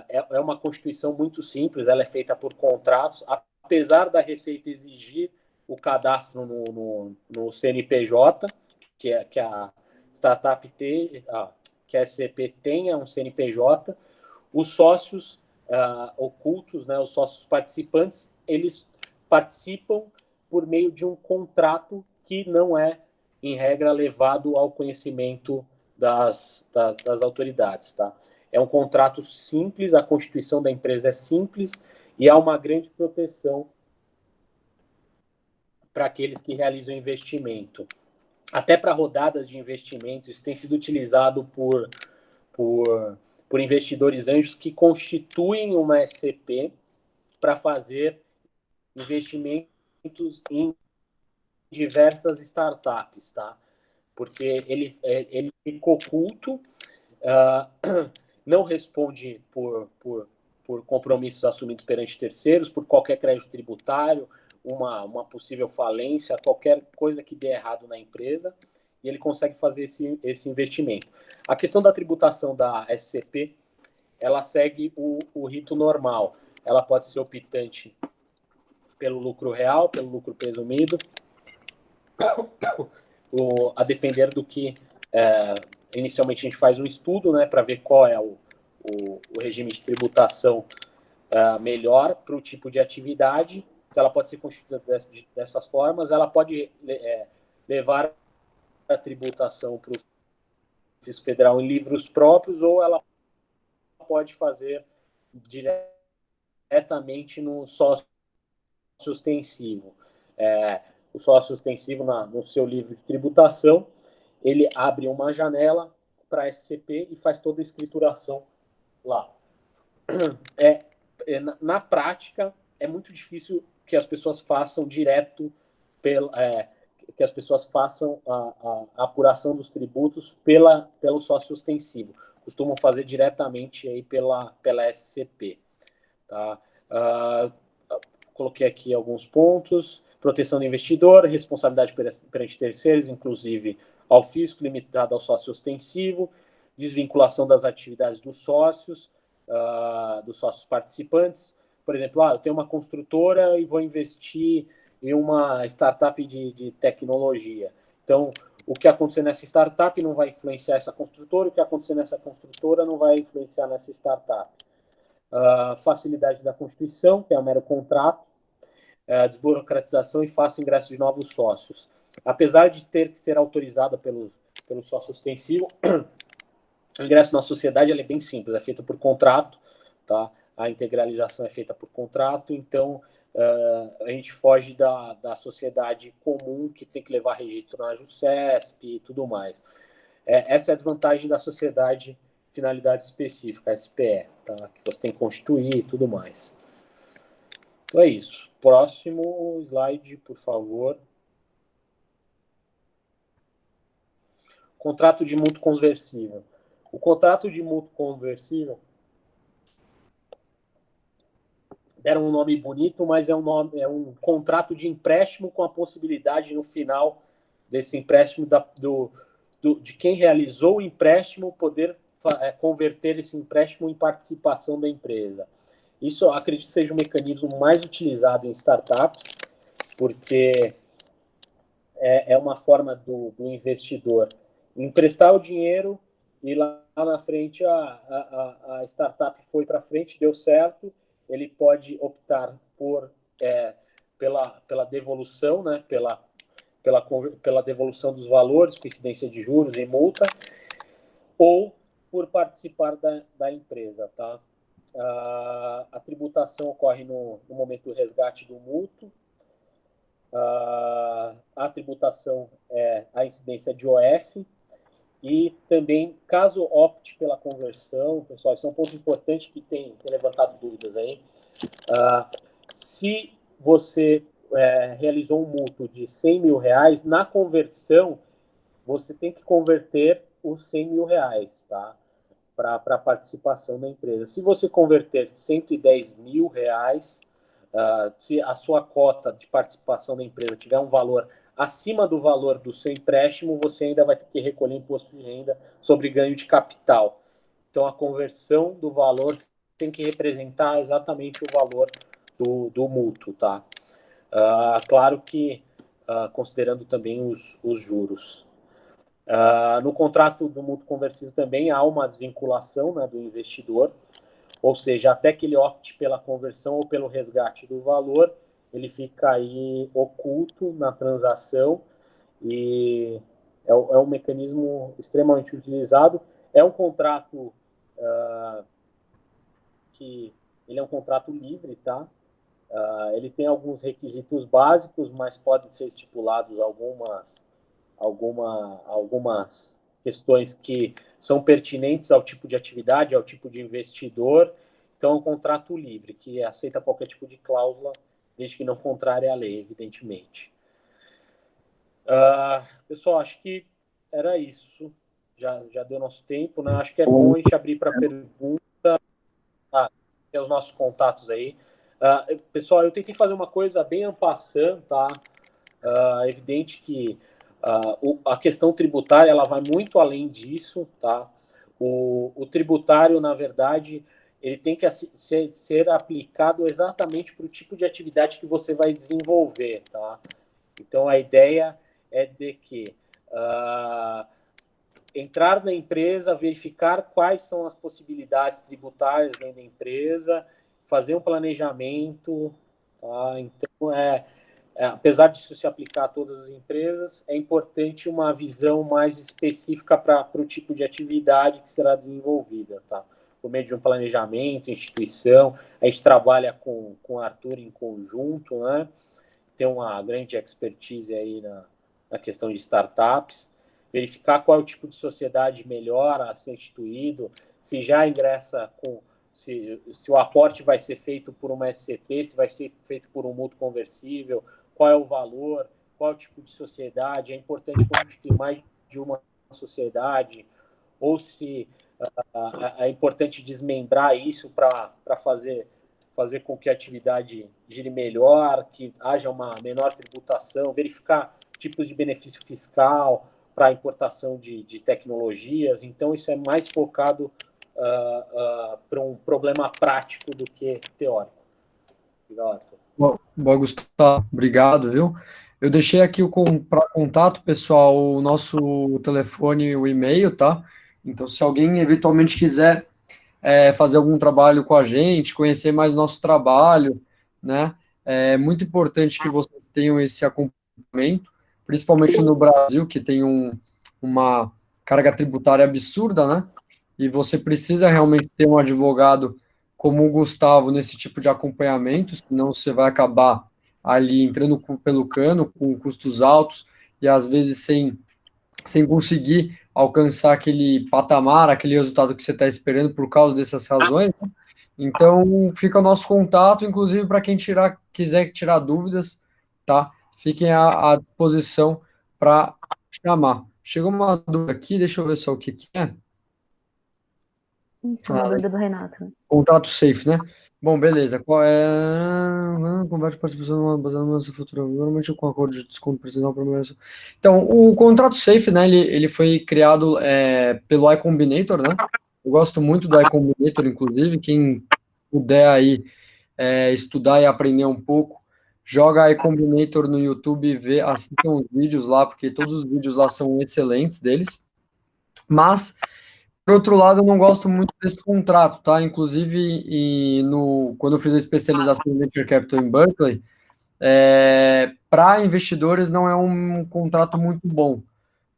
É uma constituição muito simples, ela é feita por contratos, apesar da Receita exigir o cadastro no CNPJ, que a startup tem, que a SCP tenha um CNPJ, os sócios ocultos, né, os sócios participantes, eles participam por meio de um contrato que não é, em regra, levado ao conhecimento das autoridades, tá? É um contrato simples, a constituição da empresa é simples e há uma grande proteção para aqueles que realizam investimento. Até para rodadas de investimento, isso tem sido utilizado por investidores anjos que constituem uma SCP para fazer investimentos em diversas startups, tá? Porque ele fica oculto, não responde por compromissos assumidos perante terceiros, por qualquer crédito tributário, uma possível falência, qualquer coisa que dê errado na empresa, e ele consegue fazer esse investimento. A questão da tributação da SCP, ela segue o rito normal. Ela pode ser optante pelo lucro real, pelo lucro presumido, a depender do que inicialmente a gente faz um estudo, né, para ver qual é o regime de tributação melhor para o tipo de atividade. Então, ela pode ser constituída dessas formas, ela pode levar a tributação para o Fisco Federal em livros próprios, ou ela pode fazer diretamente no sócio ostensivo. O sócio ostensivo, no seu livro de tributação, ele abre uma janela para SCP e faz toda a escrituração lá. Na prática, é muito difícil que as pessoas façam direto, que as pessoas façam a apuração dos tributos pelo sócio ostensivo. Costumam fazer diretamente aí pela SCP. Tá? Coloquei aqui alguns pontos. Proteção do investidor, responsabilidade perante terceiros, inclusive ao fisco, limitada ao sócio ostensivo, desvinculação das atividades dos sócios participantes. Por exemplo, eu tenho uma construtora e vou investir em uma startup de tecnologia. Então, o que acontecer nessa startup não vai influenciar essa construtora, o que acontecer nessa construtora não vai influenciar nessa startup. Facilidade da constituição, que é um mero contrato, desburocratização e fácil ingresso de novos sócios. Apesar de ter que ser autorizada pelo sócio ostensivo, o ingresso na sociedade é bem simples, é feito por contrato, tá? A integralização é feita por contrato, então a gente foge da sociedade comum que tem que levar registro na JUSESP e tudo mais. Essa é a desvantagem da sociedade finalidade específica, SPE, tá? Que você tem que constituir e tudo mais. Então é isso. Próximo slide, por favor. Contrato de mútuo conversível. O contrato de mútuo conversível deram um nome bonito, mas é um contrato de empréstimo com a possibilidade no final desse empréstimo de quem realizou o empréstimo poder converter esse empréstimo em participação da empresa. Isso, eu acredito, seja o mecanismo mais utilizado em startups, porque é uma forma do investidor emprestar o dinheiro e lá na frente a startup foi para frente, deu certo, ele pode optar pela devolução, né, pela devolução dos valores, com incidência de juros e multa, ou por participar da empresa, tá? A tributação ocorre no momento do resgate do mútuo. A tributação é a incidência de OF. E também, caso opte pela conversão, pessoal, isso é um ponto importante que tem levantado dúvidas aí. Se você realizou um mútuo de 100 mil reais, na conversão, você tem que converter os 100 mil reais, tá? Para a participação da empresa. Se você converter 110 mil reais, se a sua cota de participação da empresa tiver um valor acima do valor do seu empréstimo, você ainda vai ter que recolher imposto de renda sobre ganho de capital. Então, a conversão do valor tem que representar exatamente o valor do mútuo, tá? Claro que considerando também os juros. No contrato do mútuo conversível também há uma desvinculação, né, do investidor, ou seja, até que ele opte pela conversão ou pelo resgate do valor, ele fica aí oculto na transação e é um mecanismo extremamente utilizado. É um contrato que ele é um contrato livre, tá? Ele tem alguns requisitos básicos, mas podem ser estipulados algumas questões que são pertinentes ao tipo de atividade, ao tipo de investidor. Então, é um contrato livre, que aceita qualquer tipo de cláusula, desde que não contrária à lei, evidentemente. Pessoal, acho que era isso. Já deu nosso tempo, né? Acho que é bom a gente abrir para pergunta. Tem os nossos contatos aí. Pessoal, eu tentei fazer uma coisa bem en passant, tá? É evidente que a questão tributária ela vai muito além disso, tá? O tributário, na verdade, ele tem que ser aplicado exatamente para o tipo de atividade que você vai desenvolver, tá? Então, a ideia é de que entrar na empresa, verificar quais são as possibilidades tributárias dentro da empresa, fazer um planejamento, tá? Então, apesar disso se aplicar a todas as empresas, é importante uma visão mais específica para o tipo de atividade que será desenvolvida, tá? Por meio de um planejamento, instituição, a gente trabalha com o Arthur em conjunto, né? Tem uma grande expertise aí na questão de startups, verificar qual é o tipo de sociedade melhor a ser instituído, se já ingressa com... Se o aporte vai ser feito por uma SCP, se vai ser feito por um mútuo conversível, qual é o valor, qual é o tipo de sociedade, é importante constituir mais de uma sociedade, ou se é importante desmembrar isso para fazer com que a atividade gire melhor, que haja uma menor tributação, verificar tipos de benefício fiscal para a importação de tecnologias. Então, isso é mais focado para um problema prático do que teórico. Obrigado, Arthur. Bom, Gustavo, obrigado, viu? Eu deixei aqui para contato, pessoal, o nosso telefone, o e-mail, tá? Então, se alguém eventualmente quiser fazer algum trabalho com a gente, conhecer mais nosso trabalho, né? É muito importante que vocês tenham esse acompanhamento, principalmente no Brasil, que tem uma carga tributária absurda, né? E você precisa realmente ter um advogado como o Gustavo nesse tipo de acompanhamento, senão você vai acabar ali entrando pelo cano, com custos altos, e às vezes sem conseguir alcançar aquele patamar, aquele resultado que você está esperando por causa dessas razões, né? Então, fica o nosso contato, inclusive para quem quiser tirar dúvidas, tá? Fiquem à disposição para chamar. Chegou uma dúvida aqui, deixa eu ver só o que é. Isso, uma dúvida do Renato. Contrato safe, né? Bom, beleza. Qual é... Combate participação baseada numa futura, normalmente com acordo de desconto percentual para mulher. Então, o contrato safe, né, ele foi criado pelo iCombinator, né? Eu gosto muito do iCombinator, inclusive, quem puder aí estudar e aprender um pouco, joga iCombinator no YouTube e vê, assistam os vídeos lá, porque todos os vídeos lá são excelentes deles. Mas, por outro lado, eu não gosto muito desse contrato, tá? Inclusive, quando eu fiz a especialização em Venture Capital em Berkeley, para investidores não é um contrato muito bom,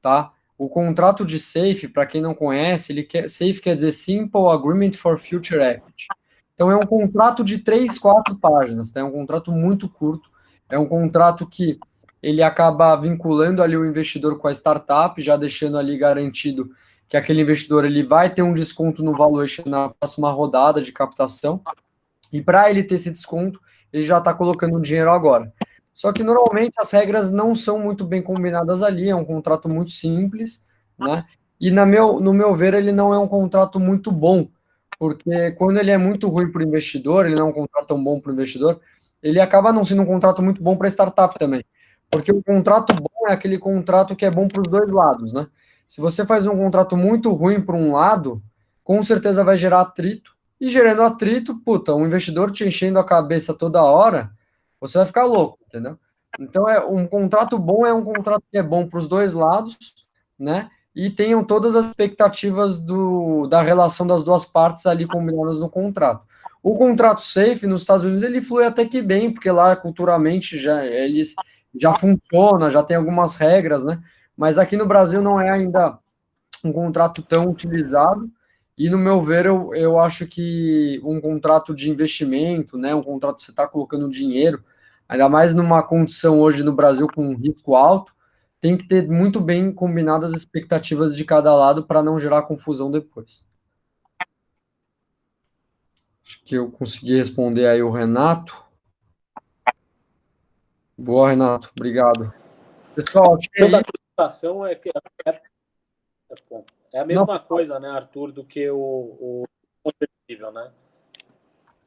tá? O contrato de SAFE, para quem não conhece, SAFE quer dizer Simple Agreement for Future Equity. Então, é um contrato de 3, 4 páginas, tá? É um contrato muito curto, é um contrato que ele acaba vinculando ali o investidor com a startup, já deixando ali garantido que aquele investidor ele vai ter um desconto no valuation na próxima rodada de captação, e para ele ter esse desconto, ele já está colocando o dinheiro agora. Só que normalmente as regras não são muito bem combinadas ali, é um contrato muito simples, né? E no meu ver, ele não é um contrato muito bom, porque quando ele é muito ruim para o investidor, ele não é um contrato tão bom para o investidor, ele acaba não sendo um contrato muito bom para a startup também. Porque o contrato bom é aquele contrato que é bom para os dois lados, né? Se você faz um contrato muito ruim para um lado, com certeza vai gerar atrito, e gerando atrito, puta, um investidor te enchendo a cabeça toda hora, você vai ficar louco, entendeu? Então, um contrato bom é um contrato que é bom para os dois lados, né? E tenham todas as expectativas da relação das duas partes ali combinadas no contrato. O contrato safe nos Estados Unidos ele flui até que bem, porque lá culturalmente eles já funciona, já tem algumas regras, né? Mas aqui no Brasil não é ainda um contrato tão utilizado. E, no meu ver, eu acho que um contrato de investimento, né, um contrato que você está colocando dinheiro, ainda mais numa condição hoje no Brasil com um risco alto, tem que ter muito bem combinadas as expectativas de cada lado para não gerar confusão depois. Acho que eu consegui responder aí o Renato. Boa, Renato. Obrigado. Pessoal, acho que toda a tributação é a mesma coisa, né, Arthur, do que o conversível, né?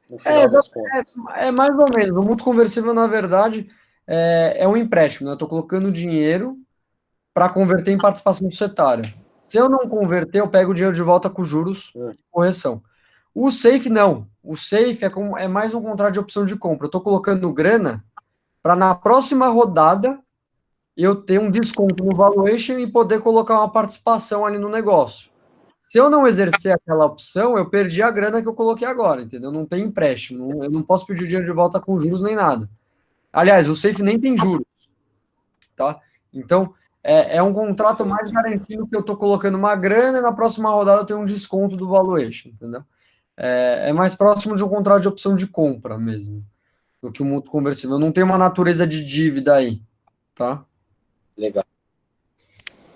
No final das contas. É mais ou menos. O mútuo conversível, na verdade, é um empréstimo, né? Eu estou colocando dinheiro para converter em participação societária. Se eu não converter, eu pego o dinheiro de volta com juros e correção. O safe, não. O safe é mais um contrato de opção de compra. Eu estou colocando grana para, na próxima rodada, eu ter um desconto no valuation e poder colocar uma participação ali no negócio. Se eu não exercer aquela opção, eu perdi a grana que eu coloquei agora, entendeu? Não tem empréstimo, eu não posso pedir o dinheiro de volta com juros nem nada. Aliás, o SAFE nem tem juros, tá? Então, é um contrato mais garantido que eu estou colocando uma grana e na próxima rodada eu tenho um desconto do valuation, entendeu? É mais próximo de um contrato de opção de compra mesmo, do que o mútuo conversível. Não tem uma natureza de dívida aí, tá? Legal.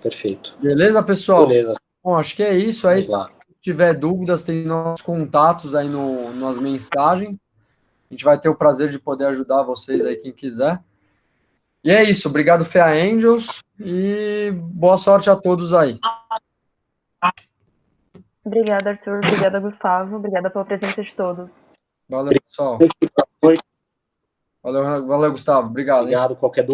Perfeito. Beleza, pessoal? Beleza. Bom, acho que é isso. Aí, Vamos lá. se tiver dúvidas, tem nossos contatos aí nas mensagens. A gente vai ter o prazer de poder ajudar vocês aí, quem quiser. E é isso. Obrigado, Fea Angels. E boa sorte a todos aí. Obrigada, Arthur. Obrigada, Gustavo. Obrigada pela presença de todos. Valeu, pessoal. Valeu, Gustavo. Obrigado. Obrigado. Qualquer dúvida.